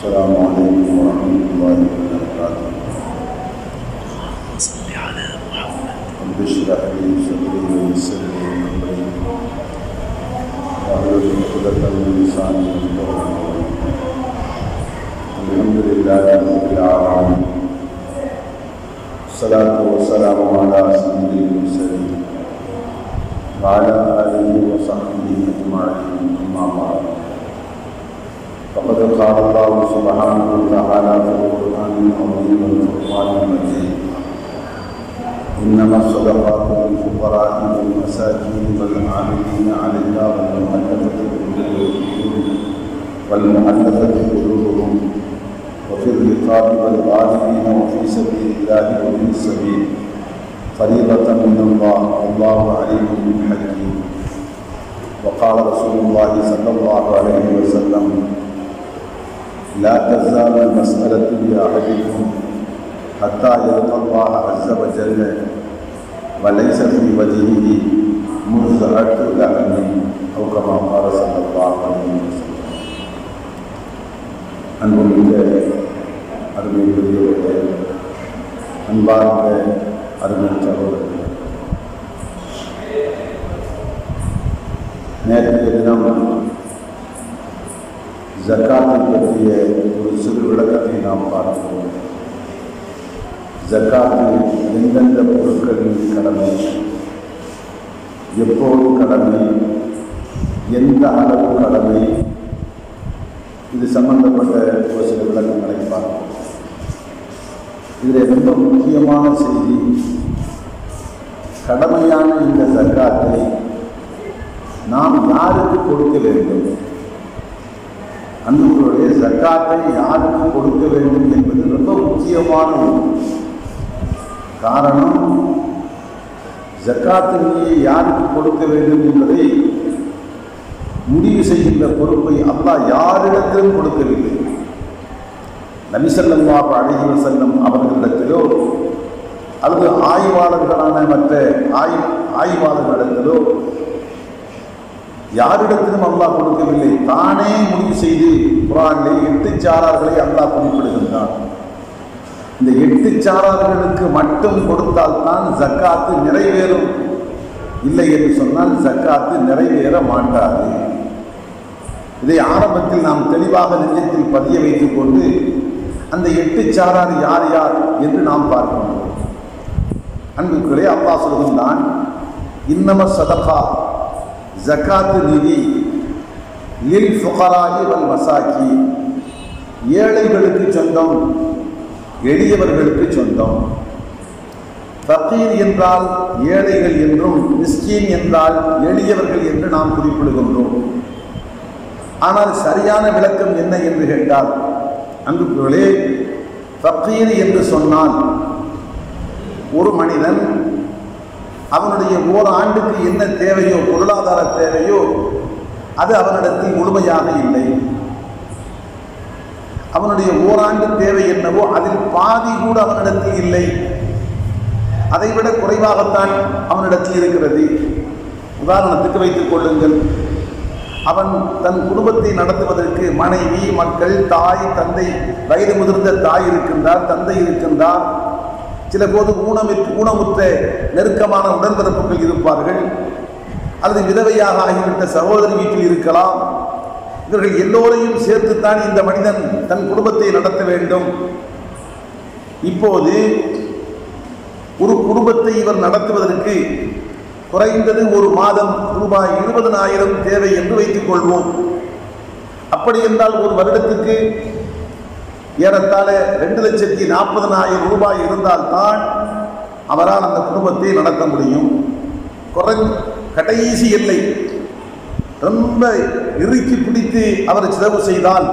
السلام عليكم ورحمة الله وبركاته. صل على محمد. رب اشرح لي صدري ويسر لي أمري واحلل عقدة من لساني يفقهوا قولي. الحمد لله رب العالمين، الصلاة والسلام على سيد المرسلين وعلى آله وصحبه أجمعين. أما بعد، فقد قال الله سبحانه وتعالى في القرآن العظيم والفرقان المجيد: إنما الصدقات للفقراء والمساكين والعاملين عليها والمؤلفة قلوبهم وفي الرقاب والغارمين وفي سبيل الله وابن السبيل فريضة من الله والله عليم حكيم. وقال رسول الله صلى الله عليه وسلم: لا تزال المسألة بأحدكم حتى يلقى الله عز وجل وليس في وجهه مزعة لحم أو كما قال صلى الله عليه وسلم. அன்புமிக்க அருமை பெரியவர்களே, அன்பார்ந்த அருமை சகோதரர்களே, நேற்றைய தினம் ஜக்காத்தை பற்றிய ஒரு சிறு விளக்கத்தை நாம் பார்க்கிறோம். ஜக்காத்து எந்தெந்த பொருட்களின் கடமை, எப்போது கடமை, எந்த அளவு கடமை, இது சம்பந்தப்பட்ட ஒரு சில விளக்கங்களை பார்ப்போம். இதில் ரொம்ப முக்கியமான செய்தி, கடமையான இந்த ஜக்காத்தை நாம் யாருக்கு கொடுக்க வேண்டும், அன்புகளுடைய ஜக்காத்தை யாருக்கு கொடுக்க வேண்டும் என்பது ரொம்ப முக்கியமான ஒன்று. காரணம், ஜக்காத்தினை யாருக்கு கொடுக்க வேண்டும் என்பதை முடிவு செய்கின்ற பொறுப்பை அல்லாஹ் யாரிடத்திலும் கொடுக்கவில்லை. நபி ஸல்லல்லாஹு அலைஹி வஸல்லம் அவர்களிடத்திலோ அல்லது ஆய்வாளர்களான மற்ற ஆய்வாளர்களிடத்திலோ யாரிடத்திலும் அல்லாஹ் கொடுக்கவில்லை. தானே முடிவு செய்து குர்ஆனிலே 8 சாரார்களை அல்லாஹ் குறிப்பிடுகின்றான். இந்த 8 சாரார்களுக்கு மட்டும் கொடுத்தால்தான் ஜக்காத்து நிறைவேறும், இல்லை என்று சொன்னால் ஜக்காத்து நிறைவேற மாட்டாது. இதை ஆரம்பத்தில் நாம் தெளிவாக நெஞ்சத்தில் பதிய வைத்துக் கொண்டு அந்த 8 சாரார் யார் யார் என்று நாம் பார்க்கணும். அன்புக்குள்ளே அல்லாஹ் சொல்கின்றான்: இன்னம சதகா, ஜக்காத்து நிதி, லில் ஃபுகராஇ வல் மசாகீன், ஏழைகளுக்கு சொந்தம், எளியவர்களுக்கு சொந்தம். ஃபகீர் என்றால் ஏழைகள் என்றும், மிஸ்கீன் என்றால் எளியவர்கள் என்று நாம் குறிப்பிடுகின்றோம். ஆனால் சரியான விளக்கம் என்ன என்று கேட்டால், அன்புகளே, ஃபகீர் என்று சொன்னால் ஒரு மனிதன் அவனுடைய ஓராண்டுக்கு என்ன தேவையோ, பொருளாதார தேவையோ, அது அவனிடத்தில் முழுமையாக இல்லை. அவனுடைய ஓராண்டு தேவை என்னவோ அதில் பாதி கூட அவனிடத்தில் இல்லை, அதைவிட குறைவாகத்தான் அவனிடத்தில் இருக்கிறது. உதாரணத்துக்கு வைத்துக் கொள்ளுங்கள், அவன் தன் குடும்பத்தை நடத்துவதற்கு மனைவி, மக்கள், தாய், தந்தை, வயது முதிர்ந்த தாய் இருக்கின்றார், தந்தை இருக்கின்றார், சில போது ஊனமுற்ற நெருக்கமான உடன்பிறப்புகள் இருப்பார்கள், அல்லது விதவையாக ஆகிவிட்ட சகோதரி வீட்டில் இருக்கலாம். இவர்கள் எல்லோரையும் சேர்த்துத்தான் இந்த மனிதன் தன் குடும்பத்தை நடத்த வேண்டும். இப்போது ஒரு குடும்பத்தை இவர் நடத்துவதற்கு குறைந்தது ஒரு மாதம் ரூபாய் 20,000 தேவை என்று வைத்துக் கொள்வோம். அப்படி என்றால் ஒரு வருடத்துக்கு ஏறத்தாழ 2,40,000 ரூபாய் இருந்தால்தான் அவரால் அந்த குடும்பத்தை நடத்த முடியும். கடைசி எல்லை ரொம்ப இறுக்கி பிடித்து அவர் செலவு செய்தால்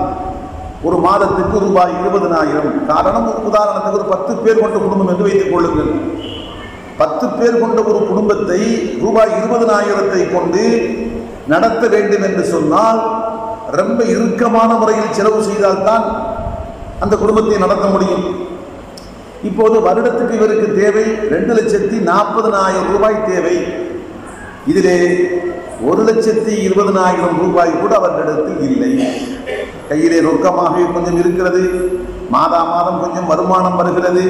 ஒரு மாதத்துக்கு ரூபாய் 20,000. காரணம், உதாரணத்துக்கு ஒரு 10 பேர் கொண்ட குடும்பம் என்று வைத்துக் கொள்ளுங்கள். 10 பேர் கொண்ட ஒரு குடும்பத்தை ரூபாய் 20,000 கொண்டு நடத்த வேண்டும் என்று சொன்னால் ரொம்ப இறுக்கமான முறையில் செலவு செய்தால்தான் அந்த குடும்பத்தை நடத்த முடியும். இப்போது வருடத்துக்கு இவருக்கு தேவை 2,40,000 ரூபாய் தேவை. இதிலே 1,20,000 ரூபாய் கூட அவர்களிடத்தில் இல்லை. கையிலே ரொக்கமாக கொஞ்சம் இருக்கிறது, மாதா மாதம் கொஞ்சம் வருமானம் வருகிறது,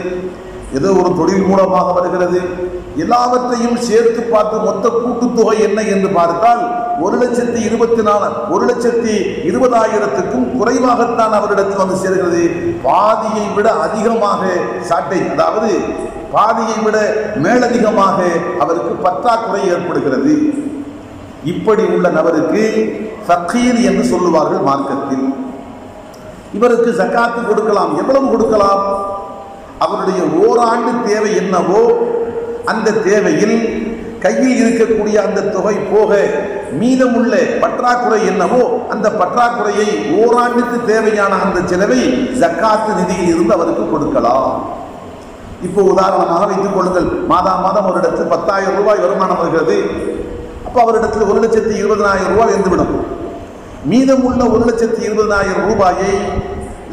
ஏதோ ஒரு தொழில் மூலமாக வருகிறது. எல்லாவற்றையும் சேர்த்து பார்த்து மொத்த கூட்டுத்தொகை என்ன என்று பார்த்தால் 1,20,000க்கும் குறைவாகத்தான் அவரிடத்தில் வந்து சேர்கிறது. பாதியை விட அதிகமாக சாட்டை, அதாவது பாதியை விட மேலதிகமாக அவருக்கு பற்றாக்குறை ஏற்படுகிறது. இப்படி உள்ள நபருக்கு ஃபக்கீர் என்று சொல்லுவார்கள் மார்க்கத்தில். இவருக்கு ஜகாத்து கொடுக்கலாம். எவ்வளவு கொடுக்கலாம்? அவருடைய ஓராண்டு தேவை என்னவோ அந்த தேவையில் கையில் இருக்கக்கூடிய அந்த தொகை போக மீதமுள்ள பற்றாக்குறை என்னவோ அந்த பற்றாக்குறையை ஓராண்டுக்கு தேவையான அந்த செலவை ஜக்காத்து நிதியில் இருந்து அவருக்கு கொடுக்கலாம். இப்போ உதாரணமாக வைத்துக் கொள்ளுங்கள், மாதா மாதம் ஒரு இடத்தில் 10,000 ரூபாய் வருமானம் வருகிறது. அப்போ அவரிடத்தில் 1,20,000 ரூபாய் இருந்துவிடும். மீதமுள்ள 1,20,000 ரூபாயை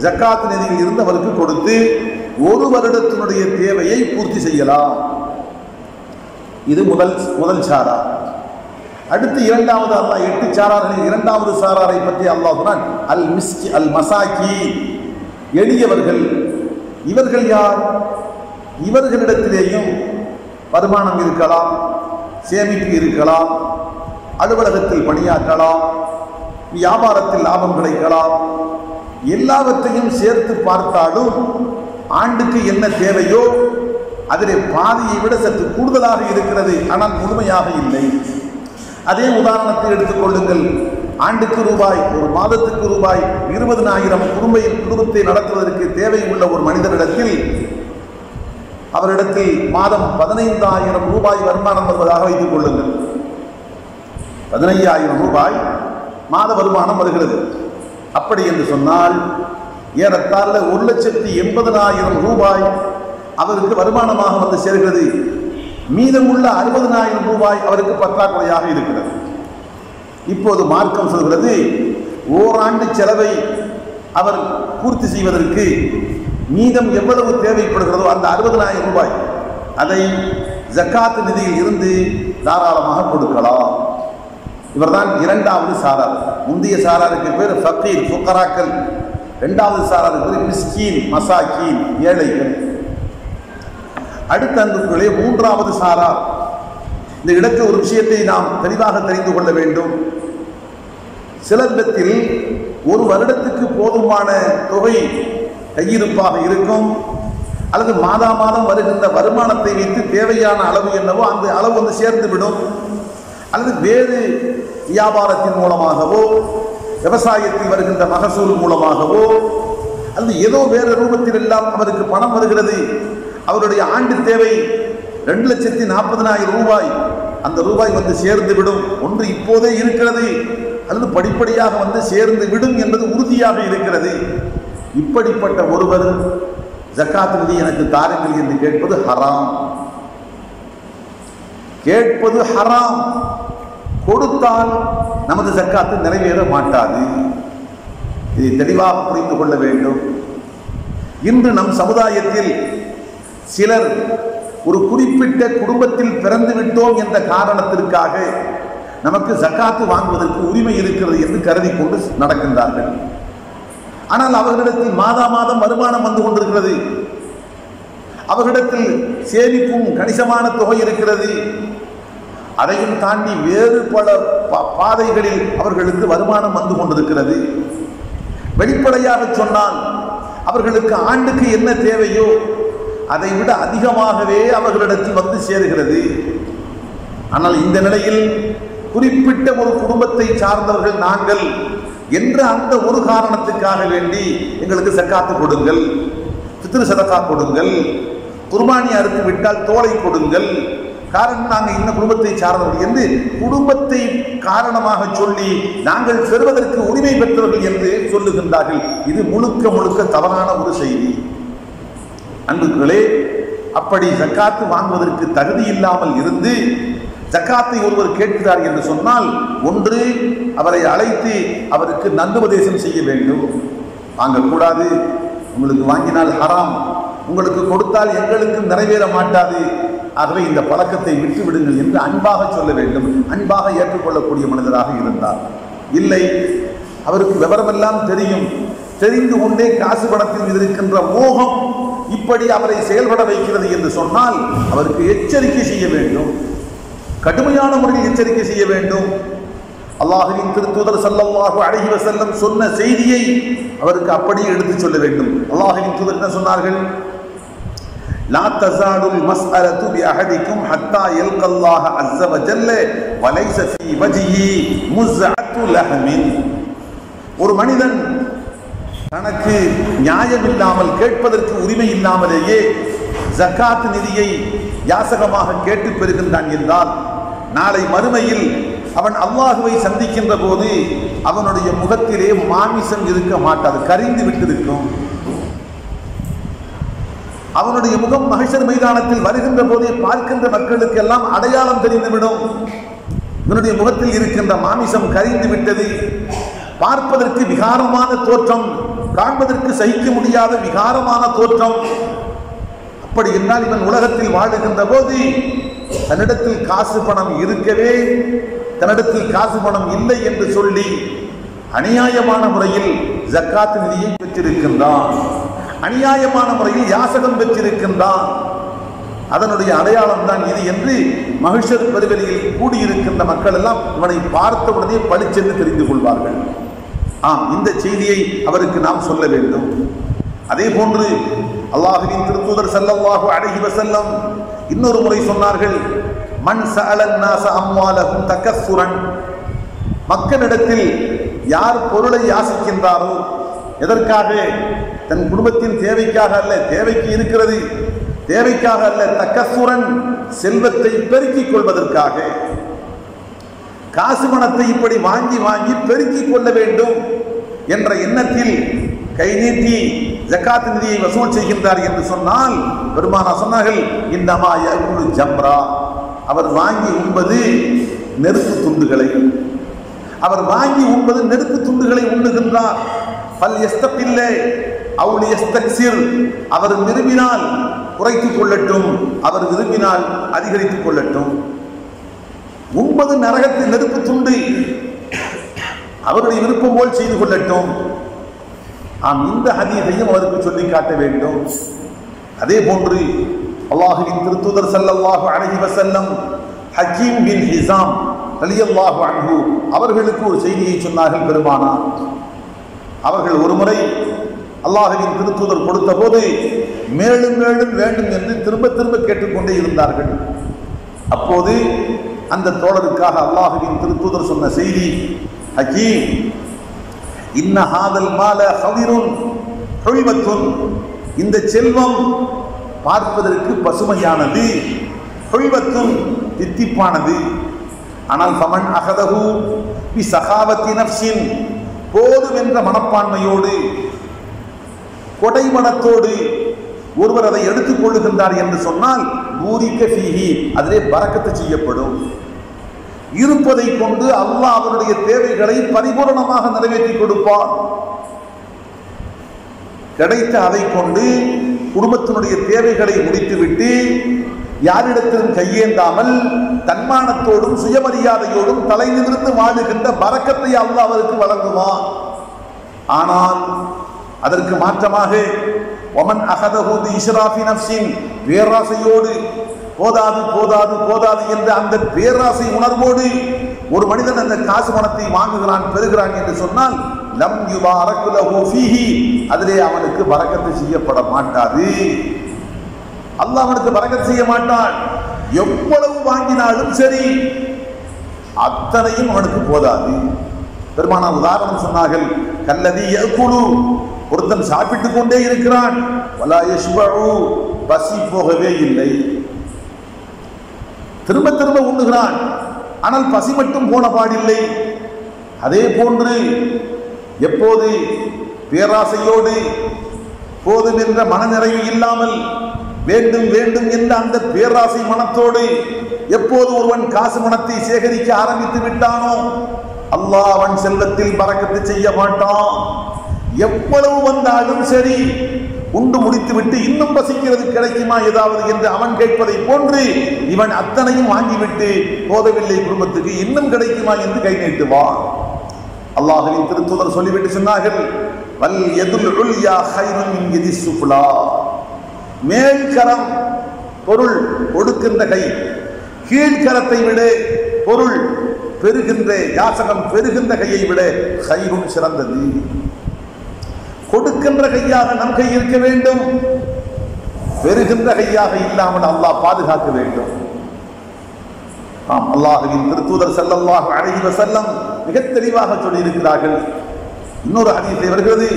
ஜக்காத் நிதியில் இருந்து அவருக்கு கொடுத்து ஒரு வருடத்தினுடைய தேவையை பூர்த்தி செய்யலாம். இது முதல் சாரா. அடுத்து இரண்டாவது, அல்லாஹ் 8 சாரார்களில் இரண்டாவது சாராரை பற்றி அல்லாஹ் சொன்னான். அல் மசாக்கி, எளியவர்கள். இவர்கள் யார்? இவர்களிடத்திலேயும் வருமானம் இருக்கலாம், சேமிப்பு இருக்கலாம், அலுவலகத்தில் பணியாற்றலாம், வியாபாரத்தில் லாபம் கிடைக்கலாம். எல்லாவற்றையும் சேர்த்து பார்த்தாலும் ஆண்டுக்கு என்ன தேவையோ அதிலே பாதியை விட சற்று கூடுதலாக இருக்கிறது, ஆனால் முழுமையாக இல்லை. அதே உதாரணத்தை எடுத்துக்கொள்ளுங்கள். ஆண்டுக்கு ரூபாய், ஒரு மாதத்துக்கு ரூபாய் 20,000 குடும்பத்தை நடத்துவதற்கு தேவை உள்ள ஒரு மனிதரிடத்தில் அவரிடத்தில் மாதம் 15,000 ரூபாய் வருமானம் வருவதாக வைத்துக் கொள்ளுங்கள். 15,000 ரூபாய் மாத வருமானம் வருகிறது. அப்படி என்று சொன்னால் ஏறத்தாழ 1,80,000 ரூபாய் அவருக்கு வருமானமாக வந்து சேர்கிறது. மீதமுள்ள 60,000 ரூபாய் அவருக்கு பற்றாக்குறையாக இருக்கிறது. இப்போது மார்க்கம் சொல்கிறது, ஓராண்டு செலவை அவர் பூர்த்தி செய்வதற்கு மீதம் எவ்வளவு தேவைப்படுகிறதோ அந்த 60,000 ரூபாய் அதை ஜக்காத் நிதியில் இருந்து தாராளமாக கொடுக்கலாம். இவர்தான் இரண்டாவது சாரார். முந்தைய சாராருக்கு பேர் ஃபக்கீர், ஃபுகராக்கள். இரண்டாவது சாராருக்கு பேர் மிஸ்கீன், மசாக்கீன், ஏழைகள். அடுத்த அன்புகளே, மூன்றாவது சாரார். இந்த இடத்தில் ஒரு விஷயத்தை நாம் தெளிவாக தெரிந்து கொள்ள வேண்டும். சிலரிடத்தில் ஒரு வருடத்துக்கு போதுமான தொகை கையிருப்பாக இருக்கும், அல்லது மாதா மாதம் வருகின்ற வருமானத்தை வைத்து தேவையான அளவு என்னவோ அந்த அளவு வந்து சேர்ந்து விடும், அல்லது வேறு வியாபாரத்தின் மூலமாகவோ விவசாயத்தில் வருகின்ற மகசூல் மூலமாகவோ அல்லது ஏதோ வேறு ரூபத்தில் எல்லாம் அவருக்கு பணம் வருகிறது. அவருடைய ஆண்டு தேவை 2,40,000 ரூபாய். அந்த ரூபாய் வந்து சேர்ந்து விடும். ஒன்று இப்போதே இருக்கிறது, அல்லது படிப்படியாக வந்து சேர்ந்து விடும் என்பது உறுதியாக இருக்கிறது. இப்படிப்பட்ட ஒருவர் ஜக்காத் நிதி எனக்கு தாருங்கள் என்று கேட்பது ஹராம். கேட்பது ஹராம். கொடுத்தால் நமது ஜக்காத்து நிறைவேற மாட்டாது. இதை தெளிவாக புரிந்து கொள்ள வேண்டும். இன்று நம் சமுதாயத்தில் சிலர் ஒரு குறிப்பிட்ட குடும்பத்தில் பிறந்து விட்டோம் என்ற காரணத்திற்காக நமக்கு ஜக்காத்து வாங்குவதற்கு உரிமை இருக்கிறது என்று கருதி கொண்டு நடக்கின்றார்கள். ஆனால் அவர்களிடத்தில் மாதா மாதம் வருமானம் வந்து கொண்டிருக்கிறது. அவர்களிடத்தில் சேமிப்பும் கணிசமான தொகை இருக்கிறது. அதையும் தாண்டி வேறு பல பாதைகளில் அவர்களுக்கு வருமானம் வந்து கொண்டிருக்கிறது. வெளிப்படையாக சொன்னால் அவர்களுக்கு ஆண்டுக்கு என்ன தேவையோ அதை விட அதிகமாகவே அவர்களிடத்தில் வந்து சேருகிறது. ஆனால் இந்த நிலையில் குறிப்பிட்ட ஒரு குடும்பத்தை சார்ந்தவர்கள் நாங்கள் என்ற அந்த ஒரு காரணத்துக்காக வேண்டி எங்களுக்கு சக்காத்து கொடுங்கள், ஃபித்ர் சதகா கொடுங்கள், குர்பானி அறுத்து விட்டால் தோலை கொடுங்கள், காரணம் நாங்கள் இந்த குடும்பத்தை சார்ந்தவர்கள் என்று குடும்பத்தை காரணமாக சொல்லி நாங்கள் பெறுவதற்கு உரிமை பெற்றவர்கள் என்று சொல்லுகின்றார்கள். இது முழுக்க முழுக்க தவறான ஒரு செய்தி. அன்புகளே, அப்படி ஜக்காத்து வாங்குவதற்கு தகுதி இல்லாமல் இருந்து ஜக்காத்தை ஒருவர் கேட்கிறார் என்று சொன்னால், ஒன்று அவரை அழைத்து அவருக்கு நல்லுபதேசம் செய்ய வேண்டும். வாங்கக்கூடாது, உங்களுக்கு வாங்கினால் ஹராம், உங்களுக்கு கொடுத்தால் எங்களுக்கு நிறைவேற மாட்டாது, ஆகவே இந்த பழக்கத்தை விட்டுவிடுங்கள் என்று அன்பாக சொல்ல வேண்டும். அன்பாக ஏற்றுக்கொள்ளக்கூடிய மனிதராக இருந்தார். இல்லை, அவருக்கு விவரமெல்லாம் தெரியும், தெரிந்து கொண்டே காசு பணத்தில் மீது இருக்கின்ற மோகம் இப்படி அவரை செயல்பட வைக்கிறது என்று சொன்னால் அவருக்கு எச்சரிக்கை செய்ய வேண்டும், கடுமையான முறையில் எச்சரிக்கை செய்ய வேண்டும். அல்லாஹ்வின் திருத்தூதர் ஸல்லல்லாஹு அலைஹி வஸல்லம் சொன்ன செய்தியை அவருக்கு அப்படியே எடுத்து சொல்ல வேண்டும். அல்லாஹ்வின் தூதர் என்ன சொன்னார்கள்? லா தஸாலுல் மஸ்அலத்து பி அஹதிக்கும் ஹத்தா யல்கல்லாஹ அஸ்ஸ வஜல்ல வலைஸ ஃபீ வஜ்ஹி முஸ்அத்து லஹமின். ஒரு மனிதன் தனக்கு நியாயம் இல்லாமல், கேட்பதற்கு உரிமை இல்லாமலேயே ஜக்காத் நிதியை யாசகமாக கேட்டு பெறுகின்றான் என்றால் நாளை மறுமையில் அவன் அல்லாஹுவை சந்திக்கின்ற போது அவனுடைய முகத்திலே மாமிசம் இருக்க மாட்டாது, கரிந்து விட்டிருக்கும். அவனுடைய முகம் மஹ்ஷர் மைதானத்தில் வருகின்ற போதே பார்க்கின்ற மக்களுக்கு எல்லாம் அடையாளம் தெரிந்துவிடும். இவனுடைய முகத்தில் இருக்கின்ற மாமிசம் கரிந்து விட்டது, பார்ப்பதற்கு விகாரமான தோற்றம், காண்பதற்கு சகிக்க முடியாத விகாரமான தோற்றம். அப்படி என்றால் இவன் உலகத்தில் வாழுகின்ற போது தன்னிடத்தில் காசு பணம் இருக்கவே, தன்னிடத்தில் காசு பணம் இல்லை என்று சொல்லி அநியாயமான முறையில் ஜக்காத் நிதியை பெற்றிருக்கின்றான், அநியாயமான முறையில் யாசகம் பெற்றிருக்கின்றான். அதனுடைய அடையாளம் தான் இது என்று மஹ்ஷர் பெருவெளியில் கூடியிருக்கின்ற மக்கள் எல்லாம் இவனை பார்த்த உடனே பளிச்சென்று தெரிந்து கொள்வார்கள். இந்த செய்தியை அவருக்கு நாம் சொல்ல வேண்டும். அதே போன்று அல்லாஹ்வின் திருத்தூதர் ஸல்லல்லாஹு அலைஹி வஸல்லம் இன்னொரு முறை சொன்னார்கள், மன் சஅலன் நாஸ அம்வாலஹும் தகஸ்ஸுரன். மக்களிடத்தில் யார் பொருளை யாசிக்கின்றாரோ, எதற்காக? தன் குடும்பத்தின் தேவைக்காக அல்ல, தேவைக்கு இருக்கிறது, தேவைக்காக அல்ல, தகஸ்ஸுரன் செல்வத்தை பெருக்கிக் கொள்வதற்காக, காசு பணத்தை இப்படி வாங்கி வாங்கி பெருக்கிக் கொள்ள வேண்டும் என்ற எண்ணத்தில் கை நீட்டி ஜக்காத் நிதியை வசூல் செய்கின்றார் என்று சொன்னால் பெருமானார் சொன்னார்கள், இன்னமா யகுலு ஜம்ரா. அவர் வாங்கி உண்பது நெருப்பு துண்டுகளை, அவர் வாங்கி உண்பது நெருப்பு துண்டுகளை உண்ணுகின்றார். பல் எஸ்தபில்லை அவுல் எஸ்தக்சிர். அவர் விரும்பினால் குறைத்துக் கொள்ளட்டும், அவர் விரும்பினால் அதிகரித்துக் கொள்ளட்டும். உண்பது நரகத்தில் நெருப்பு துண்டு, அவருடைய விருப்பம் போல் செய்து கொள்ளட்டும். இந்த ஹதீஸையும் அவருக்கு சொல்லி காட்ட வேண்டும். அதே போன்று அல்லாஹ்வின் திருத்தூதர் ஸல்லல்லாஹு அலைஹி வஸல்லம் ஹக்கீம் பின் ஹிஸாம் ரலியல்லாஹு அன்ஹு அவர்களுக்கு ஒரு செய்தியை சொன்னார்கள் பெருமானார். அவர்கள் ஒரு முறை அல்லாஹ்வின் திருத்தூதர் கொடுத்த போது மேலும் மேலும் வேண்டும் என்று திரும்ப திரும்ப கேட்டுக்கொண்டே இருந்தார்கள். அப்போது அந்த தோழருக்காக அல்லாஹ்வின் திருத்தூதர் சொன்ன செய்தி, ஹக்கீம் இன்ன ஹாதல் மால ஹதிருன் ஹுல்வத்துன். இந்த செல்வம் பார்ப்பதற்கு பசுமையானது, ஹுல்வத்துன் தித்திப்பானது. ஆனால் ஃபமன் அகதஹு பி சகாவத்தி நஃப்ஸின், போதும் என்ற மனப்பான்மையோடு, கொடைமனத்தோடு ஒருவர் அதை எடுத்துக் கொள்ளுகின்றார் என்று சொன்னால் பூரிக்க ஃபீஹி, அதிலே பரக்கத்து செய்யப்படும். இருப்பதை கொண்டு அல்லாஹ் அவருடைய தேவைகளை பரிபூரணமாக நிறைவேற்றி கொடுப்பார். கிடைத்த அதை கொண்டு குடும்பத்தினுடைய தேவைகளை முடித்துவிட்டு யாரிடத்திலும் கையேந்தாமல் தன்மானத்தோடும் சுயமரியாதையோடும் தலை நிமிர்ந்து வாழுகின்ற பரக்கத்தை அல்லாஹ் அவருக்கு வழங்குவான். ஆனால் அதற்கு மாற்றமாக ஒமன் அகதஹு பி இஸ்ராஃபி நஃப்ஸின், பேராசையோடு போதாது போதாது போதாது என்ற அந்த பேராசை உணர்வோடு ஒரு மனிதன் அந்த காசு பணத்தை வாங்குகிறான், பெறுகிறான் என்று சொன்னால் லம் யுபாரக் லஹு ஃபீஹி, அதிலே அவனுக்கு பரக்கத்து செய்யப்பட மாட்டாது. அல்லாஹ் அவனுக்கு பரக்கத்து செய்ய மாட்டான். எவ்வளவு வாங்கினாலும் சரி அத்தனையும் அவனுக்கு போதாது. பெருமானார் உதாரணம் சொன்னார்கள், கல்லதி யகுலு, ஒருத்தன் சாப்பிட்டுக் கொண்டே இருக்கிறான், வலா யஷ்பஉ, பசி போகவே இல்லை, திரும்ப திரும்ப உண்ணுகிறான், ஆனால் பசி மட்டும் போன பாடில்லை. அதே போன்று எப்போது பேராசையோடு போதும் என்ற மனநிறைவு இல்லாமல் வேண்டும் வேண்டும் என்ற அந்த பேராசை மனத்தோடு எப்போது ஒருவன் காசு மனத்தை சேகரிக்க ஆரம்பித்து விட்டானோ அல்லாஹ் அவன் செல்வத்தில் பரக்கத்து செய்ய மாட்டான். எவ்வளவு வந்தாலும் சரி உண்டு முடித்துவிட்டு இன்னும் பசிக்கிறது கிடைக்குமா ஏதாவது என்று அவன் கேட்பதை போன்று இவன் அத்தனையும் வாங்கிவிட்டு போதவில்லை குடும்பத்துக்கு இன்னும் கிடைக்குமா என்று கை நீட்டுவான். அல்லாஹ்வின் திருத்தூதர் சொல்லிவிட்டு சொன்னார்கள், வல் யதுல் உல்யா கைருன் மின் யதிஸ் சுஃப்லா. மேல்கரம் பொருள் கொடுக்கின்ற கை கீழ்கரத்தை விட பொருள் பெறுகின்ற யாசகம் பெறுகின்ற கையை விட கைரும் சிறந்தது. கொடுக்கின்ற கையாக நம் கை இருக்க வேண்டும், பெறுகின்ற கையாக இல்லாமல் அல்லாஹ் பாதுகாக்க வேண்டும். அல்லாஹ்வின் திருத்தூதர் ஸல்லல்லாஹு அலைஹி வஸல்லம் மிக தெளிவாக சொல்லியிருக்கிறார்கள். இன்னொரு ஹதீஸில் வருகிறது,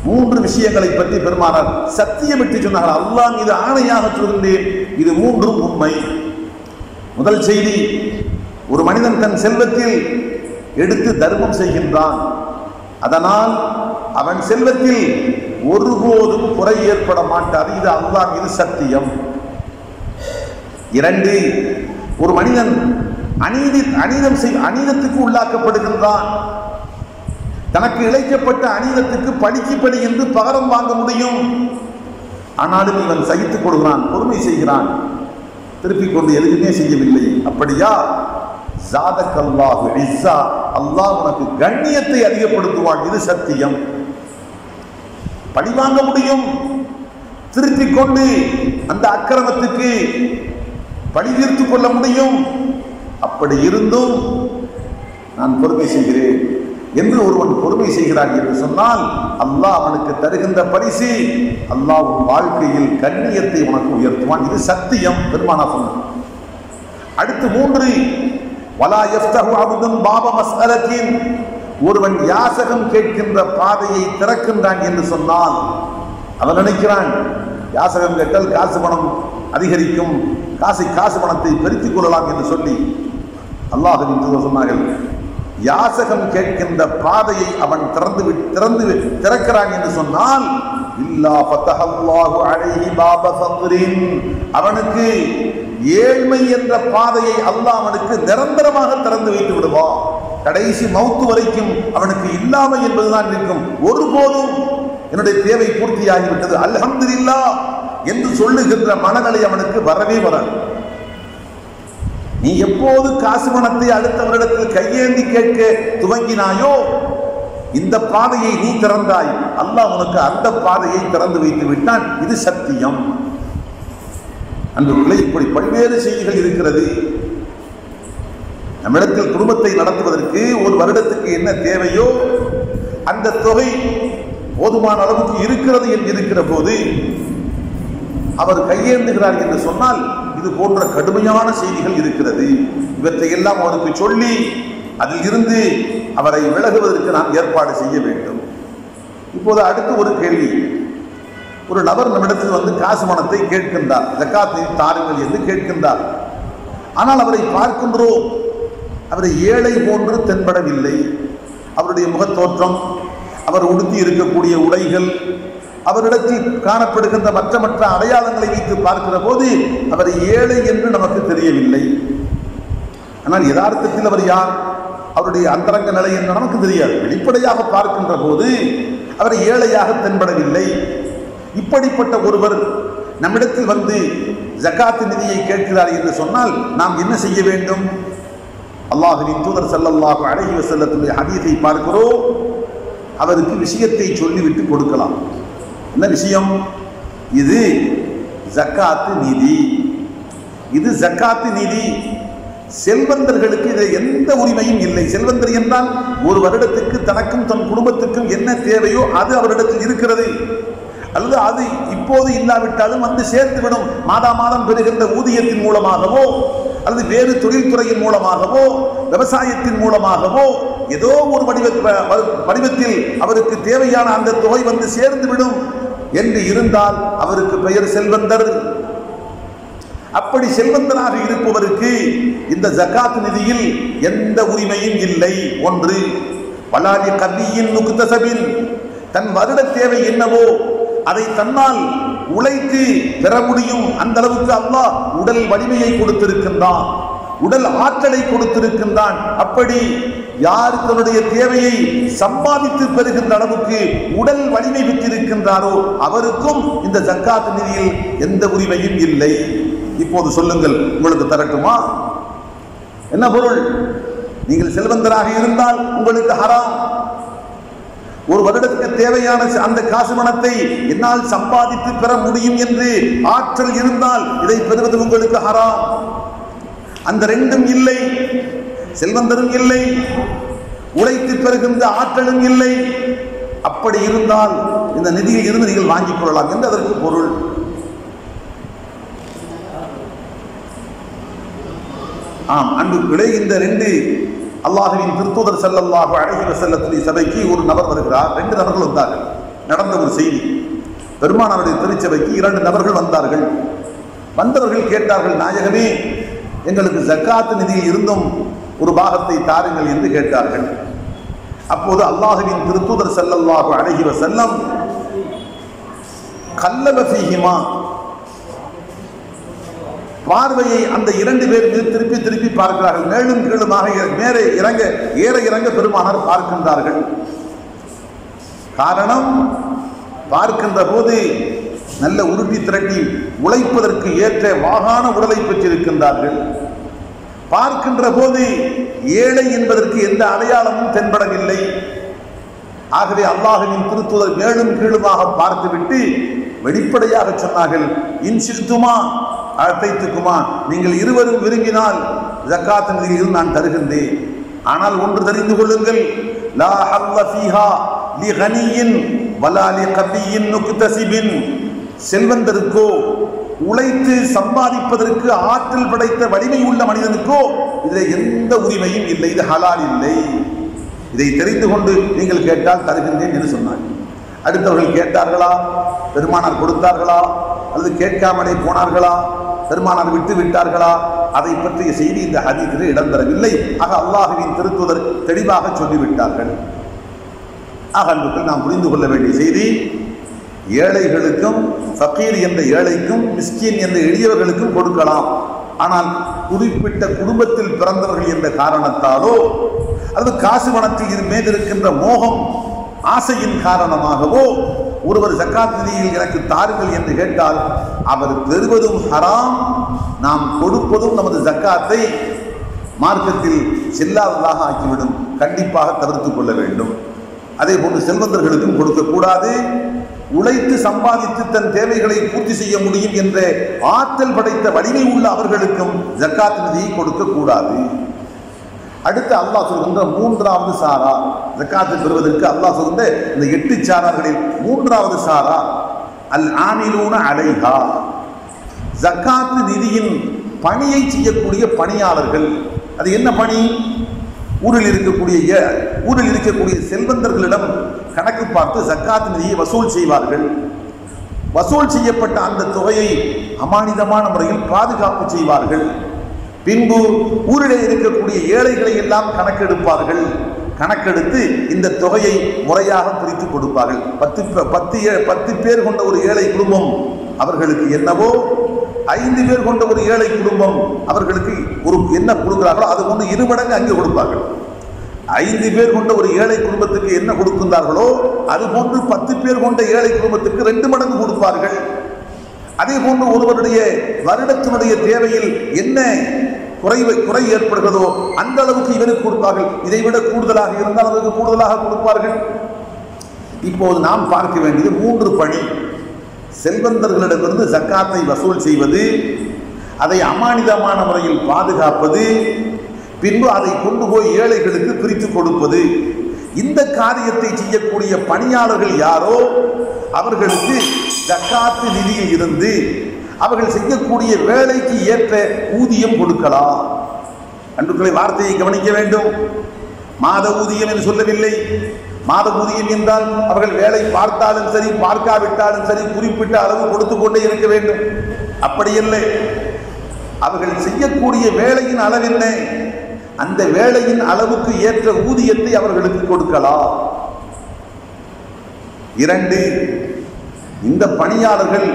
3 விஷயங்களை பற்றி பெருமானார் சத்தியமிட்டு சொன்னார்கள். அல்லாஹ் மீது ஆணையாக சொல்கின்றேன், இது 3ம் உண்மை. முதல் செய்தி, ஒரு மனிதன் தன் செல்வத்தில் எடுத்து தர்மம் செய்கின்றான், அதனால் அவன் செல்வத்தில் ஒருபோதும் குறை ஏற்பட மாட்டாது. இது அல்லாஹ் மீது சத்தியம். 2, ஒரு மனிதன் அநீதத்துக்கு உள்ளாக்கப்படுகின்றான், தனக்கு இழைக்கப்பட்ட அநீதத்துக்கு படிக்கு படி என்று பகரம் வாங்க முடியும், ஆனாலும் இவன் சகித்துக் கொள்கிறான், பொறுமை செய்கிறான், திருப்பிக் கொண்டு எதுவுமே செய்யவில்லை. அப்படியா? ஜாதக்கல்லாஹு இஸ்ஸா, அல்லாஹ் உனக்கு கண்ணியத்தை அதிகப்படுத்துவான். இது சத்தியம். பழிவாங்க முடியும், திருத்திக் கொண்டு அந்த அக்கிரமத்துக்கு பழி தீர்த்து கொள்ள முடியும். அப்படி இருந்தும் நான் பொறுமை செய்கிறேன் என்று ஒருவன் பொறுமை செய்கிறான் என்று சொன்னால் அல்லாஹ் அவனுக்கு தருகின்ற பரிசு, அல்லாஹ் வாழ்க்கையில் கண்ணியத்தை உனக்கு உயர்த்துவான். இது சத்தியம். பெருமானார் சொன்னார். அடுத்து 3, வலா யஃப்தஹு அப்துன் பாப மஸ்அலத்தின், ஒருவன் யாசகம் கேட்கின்ற பாதையை திறக்கின்றான் என்று சொன்னால் அவன் நினைக்கிறான் யாசகம் கேட்டால் காசு பணம் அதிகரிக்கும், காசு பணத்தை பெருக்கிக் கொள்ளலாம் என்று சொல்லி அல்லாஹ்வின் தூதர் சொன்னார்கள், யாசகம் கேட்கின்ற பாதையை அவன் திறக்கிறான் என்று சொன்னால் இல்லா ஃபதஹல்லாஹு அலைஹி பாப ஃபக்ரின், அவனுக்கு ஏழ்மை என்ற பாதையை அல்லாஹ் அவனுக்கு நிரந்தரமாக திறந்து வைத்து விடுவான். கடைசி மௌத்து வரைக்கும் அவனுக்கு இல்லாமை என்பதுதான் இருக்கும். ஒருபோதும் என்னுடைய தேவை பூர்த்தியாகிவிட்டது அல்ஹம்துலில்லாஹ் என்று சொல்லுகின்ற மனநிலை அவனுக்கு வரவே வராது. நீ எப்போது காசு பணத்தை அடுத்தவரிடத்தில் கையேந்தி கேட்க துவங்கினாயோ இந்த பாதையை நீ திறந்தாய், அல்லாஹ் உனக்கு அந்த பாதையை திறந்து வைத்து விட்டான். இது சத்தியம். அன்புகளே, இப்படி பல்வேறு செய்திகள் இருக்கிறது. நம்மிடத்தில் குடும்பத்தை நடத்துவதற்கு ஒரு வருடத்துக்கு என்ன தேவையோ அந்த தொகை போதுமான அளவுக்கு இருக்கிறது என்று இருக்கிற போது அவர் கையேந்துகிறார் என்று சொன்னால் இது போன்ற கடுமையான செய்திகள் இருக்கிறது. இவற்றை எல்லாம் அவருக்கு சொல்லி அதில் இருந்து அவரை விலகுவதற்கு நாம் ஏற்பாடு செய்ய வேண்டும். இப்போது அடுத்து ஒரு கேள்வி. ஒரு நபர் நம்மிடத்தில் வந்து காசு பணத்தை கேட்கின்றார், ஜக்காத்தை தாருங்கள் என்று கேட்கின்றார். ஆனால் அவரை பார்க்கின்றோம், அவரை ஏழை போன்று தென்படவில்லை. அவருடைய முகத்தோற்றம், அவர் உடுத்தி இருக்கக்கூடிய உடைகள், அவரிடத்தில் காணப்படுகின்ற மற்ற அடையாளங்களை வைத்து பார்க்கிற போது அவர் ஏழை என்று நமக்கு தெரியவில்லை. ஆனால் யதார்த்தத்தில் அவர் யார், அவருடைய அந்தரங்க நிலை என்று நமக்கு தெரியாது. வெளிப்படையாக பார்க்கின்ற போது அவர் ஏழையாக தென்படவில்லை. இப்படிப்பட்ட ஒருவர் நம்மிடத்தில் வந்து ஜகாத் நிதியை கேட்கிறார் என்று சொன்னால் நாம் என்ன செய்ய வேண்டும்? அல்லாஹ்வின் தூதர் ஸல்லல்லாஹு அலைஹி வஸல்லத்துடைய ஹதீஸை பார்க்கிறோம். அவருக்கு விஷயத்தை சொல்லிவிட்டு கொடுக்கலாம். என்ன விஷயம்? இது ஜக்காத்து நிதி, இது ஜக்காத்து நிதி. செல்வந்தர்களுக்கு இதில் எந்த உரிமையும் இல்லை. செல்வந்தர் என்றால் ஒரு வருடத்துக்கு தனக்கும் தன் குடும்பத்துக்கும் என்ன தேவையோ அது அவரிடத்தில் இருக்கிறது. அல்லது அது இப்போது இல்லாவிட்டாலும் வந்து சேர்த்துவிடும். மாதம் பெறுகின்ற ஊதியத்தின் மூலமாகவோ அல்லது வேறு தொழில்துறையின் மூலமாகவோ விவசாயத்தின் மூலமாகவோ ஏதோ ஒரு வடிவத்தில் அவருக்கு தேவையான அந்த தொகை வந்து சேர்ந்துவிடும் என்று இருந்தால் அவருக்கு பெயர் செல்வந்தர். அப்படி செல்வந்தராக இருப்பவருக்கு இந்த ஜகாத் நிதியில் எந்த உரிமையும் இல்லை. ஒன்று, வலாலி கல்வியின் நுக்தசபின், தன் வருட தேவை என்னவோ அதை தன்னால் உழைத்து பெற முடியும். அந்த அளவுக்கு அல்லாஹ் உடல் வலிமையை கொடுத்திருக்கின்றான், உடல் ஆற்றலை கொடுத்திருக்கின்றான். அப்படி யார் தன்னுடைய தேவையை சம்பாதித்து பெறுகின்ற அளவுக்கு உடல் வலிமை பெற்றிருக்கின்றாரோ அவருக்கும் இந்த ஜக்காத் நிதியில் எந்த உரிமையும் இல்லை. இப்போது சொல்லுங்கள், உங்களுக்கு தரட்டுமா? என்ன பொருள்? நீங்கள் செல்வந்தராக இருந்தால் உங்களுக்கு ஹராம். ஒரு வருடத்துக்கு தேவையான அந்த காசு பணத்தை என்னால் சம்பாதித்து பெற முடியும் என்று ஆற்றல் இருந்தால் இதை பெறுவது உங்களுக்கு ஹராம். அந்த ரெண்டும் இல்லை. செல்வந்தரும் இல்லை, உழைத்து பெறுகின்ற ஆற்றலும் இல்லை. அப்படி இருந்தால் இந்த நிதியில் இருந்து நீங்கள் வாங்கிக் கொள்ளலாம் என்று அதற்கு பொருள். அன்புகளே, இந்த ரெண்டு அல்லாஹ்வின் திருத்தூதர் ஸல்லல்லாஹு அலைஹி வஸல்லம் சபைக்கு ஒரு நபர் வருகிறார். ரெண்டு நபர்கள் வந்தார்கள். நடந்த ஒரு செய்தி. பெருமானாருடைய திருச்சபைக்கு 2 நபர்கள் வந்தார்கள். வந்தவர்கள் கேட்டார்கள், நாயகமே, எங்களுக்கு ஜக்காத் நிதியில் இருந்தும் ஒரு பாகத்தை தாருங்கள் என்று கேட்டார்கள். அப்போது அல்லாஹ்வின் திருத்தூதர் ஸல்லல்லாஹு அலைஹி வஸல்லம் கல்லப ஃபீஹிமா, பார்வையை அந்த 2 பேர் மீது திருப்பி திருப்பி பார்க்கிறார்கள். மேலும் கீழுமாக ஏற இறங்க பெருமானார் பார்க்கின்றார்கள். காரணம், பார்க்கின்ற போது நல்ல உருட்டி திரட்டி உழைப்பதற்கு ஏற்ற வாகான உடலை பெற்றிருக்கின்றார்கள். பார்க்கின்ற போது ஏழை என்பதற்கு எந்த அடையாளமும் தென்படவில்லை. ஆகவே அல்லாஹ்வின் திருத்தூதர் மேலும் கீழுமாக பார்த்துவிட்டு வெளிப்படையாக சொன்னார்கள், இன்சித்துமா அழைத்துக்குமா, நீங்கள் இருவரும் விரும்பினால் ஜக்காத் நிதியில் நான் தருகின்றேன். ஆனால் ஒன்று தெரிந்து கொள்ளுங்கள், லா ஹல்ல ஃபீஹா லி கனியின் வலா லி கபியின் முக்தஸிபின், செல்வந்தருக்கோ உழைத்து சம்பாதிப்பதற்கு ஆற்றல் படைத்த வலிமை உள்ள மனிதனுக்கோ இதில் எந்த உரிமையும் இல்லை. இது ஹலால் இல்லை. இதை தெரிந்து கொண்டு நீங்கள் கேட்டால் தருகின்றேன் என்று சொன்னார். அடுத்தவர்கள் கேட்டார்களா? பெருமானார் கொடுத்தார்களா? அல்லது கேட்காமலே போனார்களா? பெருமானார் விட்டு விட்டார்களா? அதை பற்றிய செய்தி இந்த ஹதீஸில் இடம்பெறவில்லை. ஆக அல்லாஹ்வின் திருத்தூதர் தெளிவாக சொல்லிவிட்டார்கள். ஆக அன்புகள் நாம் புரிந்து கொள்ள வேண்டிய செய்தி, ஏழைகளுக்கும் ஃபகீர் என்ற ஏழைக்கும் மிஸ்கீன் என்ற எளியவர்களுக்கும் கொடுக்கலாம். ஆனால் குறிப்பிட்ட குடும்பத்தில் பிறந்தவர்கள் என்ற காரணத்தாலோ அல்லது காசு பணத்தில் மீது இருக்கின்ற மோகம் ஆசையின் காரணமாகவோ ஒருவர் ஜக்காத் நிதியில் எனக்கு தாருங்கள் என்று கேட்டால் அவர் பெறுவதும் ஹராம், நாம் கொடுப்பதும் நமது ஜக்காத்தை மார்க்கத்தில் செல்லாததாக ஆக்கிவிடும். கண்டிப்பாக தவிர்த்து கொள்ள வேண்டும். அதே போன்று செல்வந்தர்களுக்கும் கொடுக்கக்கூடாது. உழைத்து சம்பாதித்து தன் தேவைகளை பூர்த்தி செய்ய முடியும் என்ற ஆற்றல் படைத்த வலிமை உள்ள அவர்களுக்கும் ஜக்காத் நிதியை கொடுக்கக்கூடாது. அடுத்து அல்லாஹ் சொல்கின்ற 3வது சாரா, ஜக்காத்தை பெறுவதற்கு அல்லாஹ் சொல்கின்ற இந்த 8 சாரார்களில் 3வது சாரா அல் ஆமிலூன அலைஹா, ஜக்காத் நிதியின் பணியை செய்யக்கூடிய பணியாளர்கள். அது என்ன பணி? ஊரில் இருக்கக்கூடிய செல்வந்தர்களிடம் கணக்கு பார்த்து ஜக்காத் நிதியை வசூல் செய்வார்கள். வசூல் செய்யப்பட்ட அந்த தொகையை அமானிதமான முறையில் பாதுகாப்பு செய்வார்கள். பின்பு ஊரிலே இருக்கக்கூடிய ஏழைகளை எல்லாம் கணக்கெடுப்பார்கள். கணக்கெடுத்து இந்த தொகையை முறையாக பிரித்து கொடுப்பார்கள். 10 பேர் கொண்ட ஒரு ஏழை குடும்பம் அவர்களுக்கு என்னவோ, 5 பேர் கொண்ட ஒரு ஏழை குடும்பம் அவர்களுக்கு ஒரு என்ன கொடுக்கிறார்களோ அது கொண்டு 2 மடங்கு அங்கே கொடுப்பார்கள். 5 பேர் கொண்ட ஒரு ஏழை குடும்பத்துக்கு என்ன கொடுக்கின்றார்களோ அது போன்று 10 பேர் கொண்ட ஏழை குடும்பத்துக்கு 2 மடங்கு கொடுப்பார்கள். அதே போன்று ஒருவருடைய வருடத்தினுடைய தேவையில் என்ன குறை ஏற்படுகிறதோ அந்த அளவுக்கு இவருக்கு கொடுப்பார்கள். இதைவிட கூடுதலாக இருந்தால் அவருக்கு கூடுதலாக கொடுப்பார்கள். இப்போது நாம் பார்க்க வேண்டியது 3 பணி. செல்வந்தர்களிடமிருந்து ஜக்காத்தை வசூல் செய்வது, அதை அமானிதமான முறையில் பாதுகாப்பது, பின்பு அதை கொண்டு போய் ஏழைகளுக்கு பிரித்து கொடுப்பது. இந்த காரியத்தை செய்யக்கூடிய பணியாளர்கள் யாரோ அவர்களுக்கு ஜக்காத்து நிதியில் இருந்து அவர்கள் செய்யக்கூடிய வேலைக்கு ஏற்ற ஊதியம் கொடுக்கலாம். அன்புகளை வார்த்தையை கவனிக்க வேண்டும். மாத ஊதியம் என்று சொல்லவில்லை. மாத ஊதியம் என்றால் அவர்கள் வேலை பார்த்தாலும் சரி பார்க்காவிட்டாலும் சரி குறிப்பிட்ட அளவு கொடுத்து கொண்டே இருக்க வேண்டும். அப்படியில்லை. அவர்கள் செய்யக்கூடிய வேலையின் அளவு என்ன, அந்த வேலையின் அளவுக்கு ஏற்ற ஊதியத்தை அவர்களுக்கு கொடுக்கலாம். 2, இந்த பணியாளர்கள்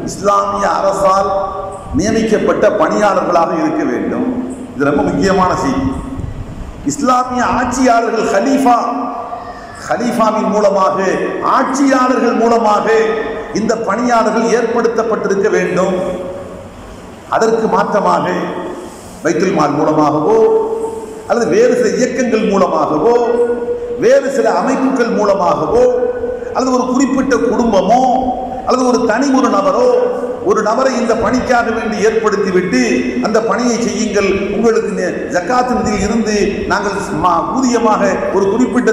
இஸ்லாமிய அரசால் நியமிக்கப்பட்ட பணியாளர்களாக இருக்க வேண்டும். இது ரொம்ப முக்கியமான செய்தி. இஸ்லாமிய ஆட்சியாளர்கள் கலீஃபாவின் மூலமாக, ஆட்சியாளர்கள் மூலமாக இந்த பணியாளர்கள் ஏற்படுத்தப்பட்டிருக்க வேண்டும். அதற்கு மாற்றமாக பைத்துல் மால் மூலமாகவோ அல்லது வேறு சில இயக்கங்கள் மூலமாகவோ வேறு சில அமைப்புகள் மூலமாகவோ அல்லது ஒரு குறிப்பிட்ட குடும்பமோ அல்லது ஒரு தனி ஒரு நபரை இந்த பணிக்காக வேண்டி ஏற்படுத்திவிட்டு அந்த பணியை செய்யுங்கள், உங்களுக்கு ஜக்காத் நிதியில் இருந்து நாங்கள் ஊதியமாக ஒரு குறிப்பிட்ட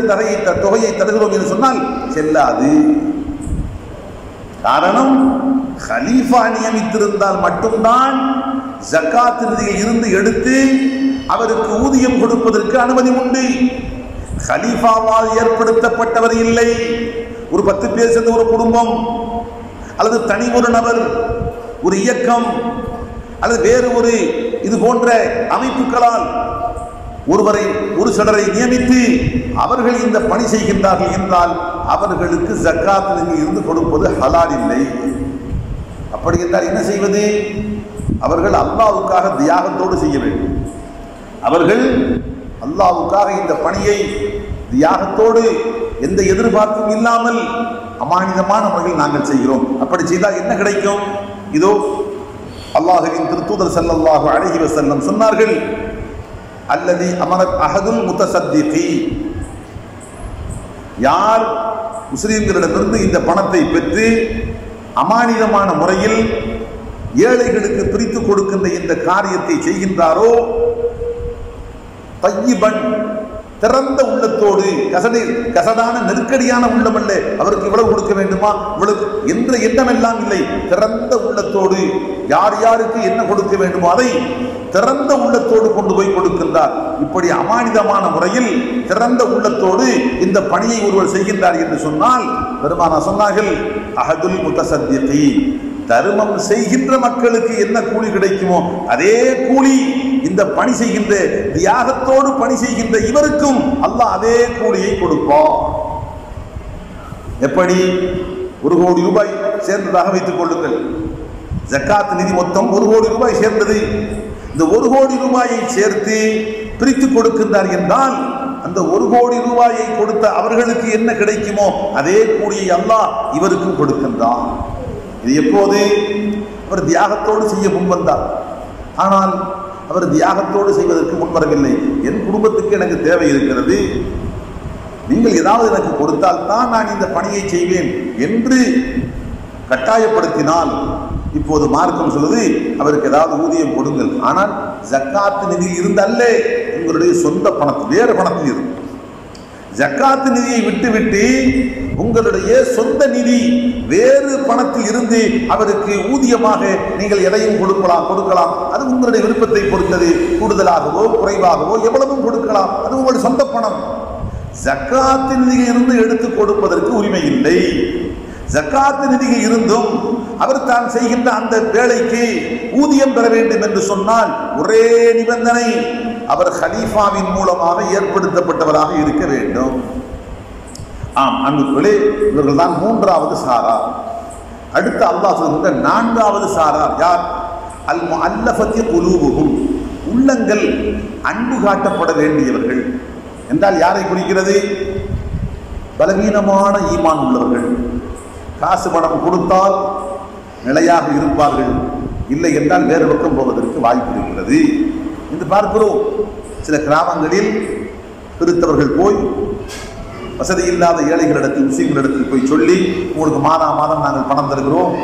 தொகையை தருகிறோம் என்று சொன்னால் செல்லாது. காரணம், கலீஃபா நியமித்திருந்தால் மட்டும்தான் ஜக்காத் நிதியில் இருந்து எடுத்து அவருக்கு ஊதியம் கொடுப்பதற்கு அனுமதி உண்டு. கலீஃபாவால் ஏற்படுத்தப்பட்டவர் இல்லை. ஒரு 10 பேர் சேர்ந்த ஒரு குடும்பம் அல்லது தனி ஒரு நபர், ஒரு இயக்கம் அல்லது வேறு ஒரு இது போன்ற அமைப்புகளால் ஒரு சிலரை நியமித்து அவர்கள் இந்த பணி செய்கின்றார்கள் என்றால் அவர்களுக்கு ஜக்காத் இருந்து கொடுப்பது ஹலால் இல்லை. அப்படி என்றால் என்ன செய்வது? அவர்கள் அல்லாஹ்வுக்காக தியாகத்தோடு செய்ய வேண்டும். அவர்கள் அல்லாஹ்வுக்காக இந்த பணியை தியாகத்தோடு எந்த எதிர்பார்ப்பும் இல்லாமல் அமானிதமான முறையில் நாங்கள் செய்கிறோம். அப்படி செய்தால் என்ன கிடைக்கும்? இதோ அல்லாஹ்வின் திருத்தூதர் ஸல்லல்லாஹு அலைஹி வஸல்லம் சொன்னார்கள், அல்லதி அமரத் அஹதுல் முத்தசத்திகி, யார் முஸ்லிம்களிடமிருந்து இந்த பணத்தை பெற்று அமானிதமான முறையில் ஏழைகளுக்கு பிரித்து கொடுக்கின்ற இந்த காரியத்தை செய்கின்றாரோ, தய்யிபன், திறந்த உள்ளத்தோடு, கசடான நெருக்கடியான உள்ளம் அல்ல, அவருக்கு இவ்வளவு கொடுக்க வேண்டுமா இவ்வளவு என்ற எண்ணமெல்லாம் இல்லை, திறந்த உள்ளத்தோடு யார் யாருக்கு என்ன கொடுக்க வேண்டுமோ அதை திறந்த உள்ளத்தோடு கொண்டு போய் கொடுக்கின்றார். இப்படி அமானிதமான முறையில் திறந்த உள்ளத்தோடு இந்த பணியை ஒருவர் செய்கின்றார் என்று சொன்னால் பெருமானார் சொன்னார்கள், அஹதுல் முத்தசத்திகி, தர்மம் செய்கின்ற மக்களுக்கு என்ன கூலி கிடைக்குமோ அதே கூலி இந்த பணி செய்கின்ற, தியாகத்தோடு பணி செய்கின்ற இவருக்கும் அல்லாஹ் அதே கூலியை கொடுப்பான். எப்படி? 1 கோடி ரூபாய் சேர்ந்ததாக வைத்துக் கொள்ளுங்கள். ஜக்காத் நிதி மொத்தம் 1 கோடி ரூபாய் சேர்ந்தது. இந்த 1 கோடி ரூபாயை சேர்த்து பிரித்து கொடுக்கின்றார் என்றால் அந்த 1 கோடி ரூபாயை கொடுத்த அவர்களுக்கு என்ன கிடைக்குமோ அதே கூலியை அல்லாஹ் இவருக்கும் கொடுக்கின்றான். இது எப்போது? அவர் தியாகத்தோடு செய்ய முன்வந்தார். ஆனால் அவர் தியாகத்தோடு செய்வதற்கு முன்வரவில்லை. என் குடும்பத்துக்கு எனக்கு தேவை இருக்கிறது, நீங்கள் ஏதாவது எனக்கு கொடுத்தால் தான் நான் இந்த பணியை செய்வேன் என்று கட்டாயப்படுத்தினால் இப்போது மார்க்கம் சொல்லுது, அவருக்கு ஏதாவது ஊதியம் கொடுங்கள். ஆனால் ஜக்காத் நிதியில் இருந்தல்ல, உங்களுடைய சொந்த பணத்தில், வேறு பணத்தில் இருந்து. ஜக்காத் நிதியை விட்டுவிட்டு உங்களுடைய சொந்த நிதி வேறு பணத்தில் இருந்து அவருக்கு ஊதியமாக நீங்கள் எதையும் கொடுக்கலாம். அது உங்களுடைய விருப்பத்தை பொறுத்தது. கூடுதலாகவோ குறைவாகவோ எவ்வளவும் கொடுக்கலாம். அது உங்களுடைய சொந்த பணம். ஜக்காத் நிதியில் இருந்து எடுத்து கொடுப்பதற்கு உரிமை இல்லை. ஜக்காத் நிதியில் இருந்தும் அவர் தான் செய்கின்ற அந்த வேலைக்கு ஊதியம் பெற வேண்டும் என்று சொன்னால் ஒரே நிபந்தனை, அவர் கலீஃபாவின் மூலமாக ஏற்படுத்தப்பட்டவராக இருக்க வேண்டும். ஆம் அன்புகளே, இவர்கள் தான் 3வது சாரார். அடுத்து அல்லாஹ் சொல்கின்ற 4வது சாரார் யார்? அல் முஅல்லஃபத்தி குலூபுஹும், உள்ளங்கள் அன்பு காட்டப்பட வேண்டியவர்கள் என்றால் யாரை குறிக்கிறது? பலவீனமான ஈமான் உள்ளவர்கள். காசு பணம் கொடுத்தால் நிலையாக இருப்பார்கள், இல்லை என்றால் வேறு பக்கம் போவதற்கு வாய்ப்பு இருக்கிறது என்று பார்க்கிறோம். சில கிராமங்களில் கிறிஸ்தவர்கள் போய் வசதி இல்லாத ஏழைகளிடத்தில், முஸ்லிம்களிடத்தில் போய் சொல்லி, உங்களுக்கு மாதம் நாங்கள் பணம் தருகிறோம்,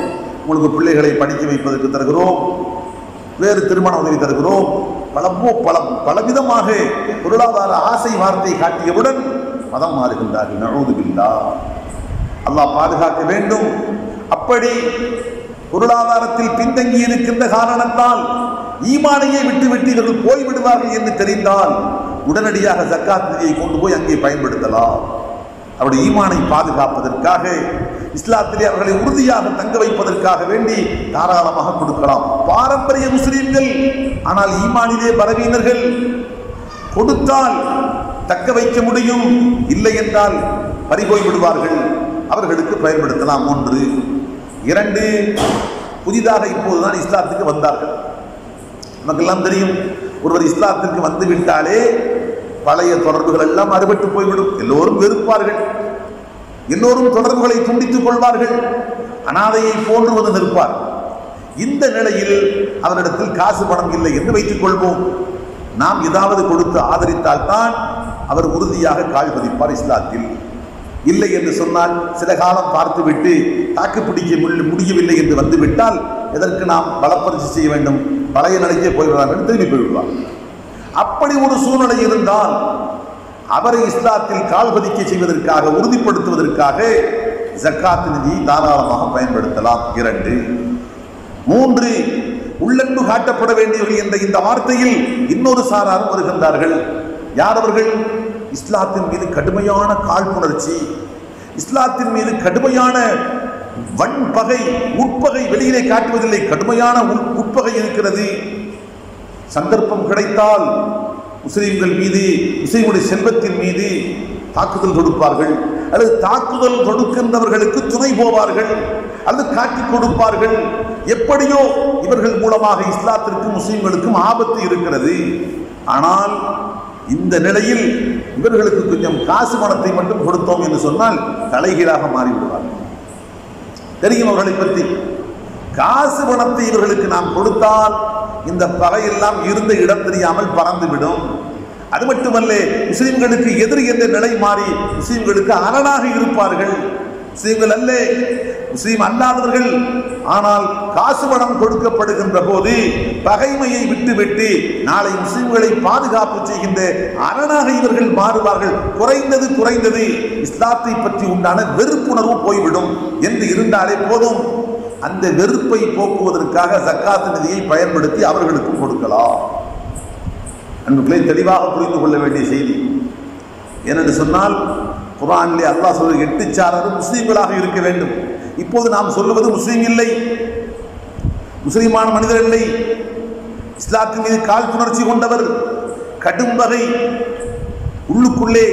உங்களுக்கு பிள்ளைகளை படிக்க வைப்பதற்கு தருகிறோம், வேறு திருமண உதவி தருகிறோம், பலவிதமாக பொருளாதார ஆசை வார்த்தை காட்டியவுடன் மதம் மாறுகின்றார்கள். நஊது பில்லாஹ், அல்லாஹ் பாதுகாக்க வேண்டும். அப்படி பொருளாதாரத்தில் பின்தங்கி இருக்கின்ற காரணத்தால் ஈமானையே விட்டுவிட்டு இவர்கள் போய்விடுவார்கள் என்று தெரிந்தால் உடனடியாக ஜக்காத் நிதியை கொண்டு போய் அங்கே பயன்படுத்தலாம். அவருடைய ஈமானை பாதுகாப்பதற்காக, இஸ்லாத்திலே அவர்களை உறுதியாக தங்க வைப்பதற்காக வேண்டி தாராளமாக கொடுக்கலாம். பாரம்பரிய முஸ்லிம்கள், ஆனால் ஈமானிலே பலவீனர்கள், கொடுத்தால் தக்க வைக்க முடியும், இல்லை என்றால் பறிபோய் விடுவார்கள். அவர்களுக்கு பயன்படுத்தலாம். 1. 2, புதிதாக இப்போதுதான் இஸ்லாத்துக்கு வந்தார்கள். நமக்கெல்லாம் தெரியும், ஒருவர் இஸ்லாத்திற்கு வந்து விட்டாலே பழைய தொடர்புகள் எல்லாம் அறுபட்டு போய்விடும். எல்லோரும் வெறுப்பார்கள், எல்லோரும் தொடர்புகளை துண்டித்துக் கொள்வார்கள், அனாதையை போன்று வந்து நிற்பார். இந்த நிலையில் அவரிடத்தில் காசு பணம் இல்லை என்று வைத்துக் கொள்வோம். நாம் ஏதாவது கொடுத்து ஆதரித்தால் தான் அவர் உறுதியாக கால் பதிப்பார் இஸ்லாத்தில். இல்லை என்று சொன்னால் சில காலம் பார்த்துவிட்டு தாக்கு பிடிக்க முடியவில்லை என்று வந்துவிட்டால் எதற்கு நாம் பலப்பரிசு செய்ய வேண்டும், பழைய நிலைக்கே போய்விடலாம் என்று திரும்பி போய்விடுவார். அப்படி ஒரு சூழ்நிலை இருந்தால் அவரை இஸ்லாத்தில் கால் பதிக்க செய்வதற்காக, உறுதிப்படுத்துவதற்காக ஜக்காத் நிதியை தாராளமாக பயன்படுத்தலாம். 2. 3, உள்ளன்பு காட்டப்பட வேண்டியவர்கள் என்ற இந்த வார்த்தையில் இன்னொரு சாராரும் வருகின்றார்கள். யார் அவர்கள்? இஸ்லாத்தின் மீது கடுமையான காழ்ப்புணர்ச்சி, இஸ்லாத்தின் மீது கடுமையான வன்பகை, உட்பகை வெளியிலே காட்டுவதில்லை, கடுமையான உட்பகை இருக்கிறது. சந்தர்ப்பம் கிடைத்தால் முஸ்லிம்கள் மீது, முஸ்லிம்களுடைய செல்வத்தின் மீது தாக்குதல் தொடுப்பார்கள், அல்லது தாக்குதல் தொடுக்கின்றவர்களுக்கு துணை போவார்கள், அல்லது காட்டிக் கொடுப்பார்கள். எப்படியோ இவர்கள் மூலமாக இஸ்லாத்திற்கும் முஸ்லிம்களுக்கும் ஆபத்து இருக்கிறது. ஆனால் இந்த நிலையில் இவர்களுக்கு கொஞ்சம் காசு பணத்தை மட்டும் கொடுத்தோம் என்று சொன்னால் தலைகீழாக மாறிவிடுவார்கள். தெரியும் அவர்களை பற்றி. காசு பணத்தை இவர்களுக்கு நாம் கொடுத்தால் இந்த பகையெல்லாம் இருந்த இடம் தெரியாமல் பறந்துவிடும். அது மட்டுமல்ல, முஸ்லிம்களுக்கு எதிரி என்ற நிலை மாறி முஸ்லிம்களுக்கு அரணாக இருப்பார்கள். முஸ்லிம்கள் அல்ல, முஸ்லிம் அல்லாதவர்கள். ஆனால் காசு பணம் கொடுக்கப்படுகின்ற போது பகைமையை விட்டுவிட்டு நாளை முஸ்லிம்களை பாதுகாப்பு செய்கின்ற அரணாக இவர்கள் மாறுவார்கள். குறைந்தது இஸ்லாத்தை பற்றி உண்டான வெறுப்புணர்வு போய்விடும் என்று இருந்தாலே போதும். அந்த வெறுப்பை போக்குவதற்காக ஜக்காத் நிதியை பயன்படுத்தி அவர்களுக்கும் கொடுக்கலாம். அன்புகளை தெளிவாக புரிந்து கொள்ள வேண்டிய செய்தி ஏனென்று சொன்னால், குர்ஆனிலே அல்லாஹ் சொல்ற 8 சாராரும் முஸ்லிம்களாக இருக்க வேண்டும். இப்போது நாம் சொல்லுவது முஸ்லீம் இல்லை, முஸ்லிமான மனிதர் இல்லை, இஸ்லாத்தின் மீது காழ்ப்புணர்ச்சி கொண்டவர், கடும் வகை, உள்ளுக்குள்ளே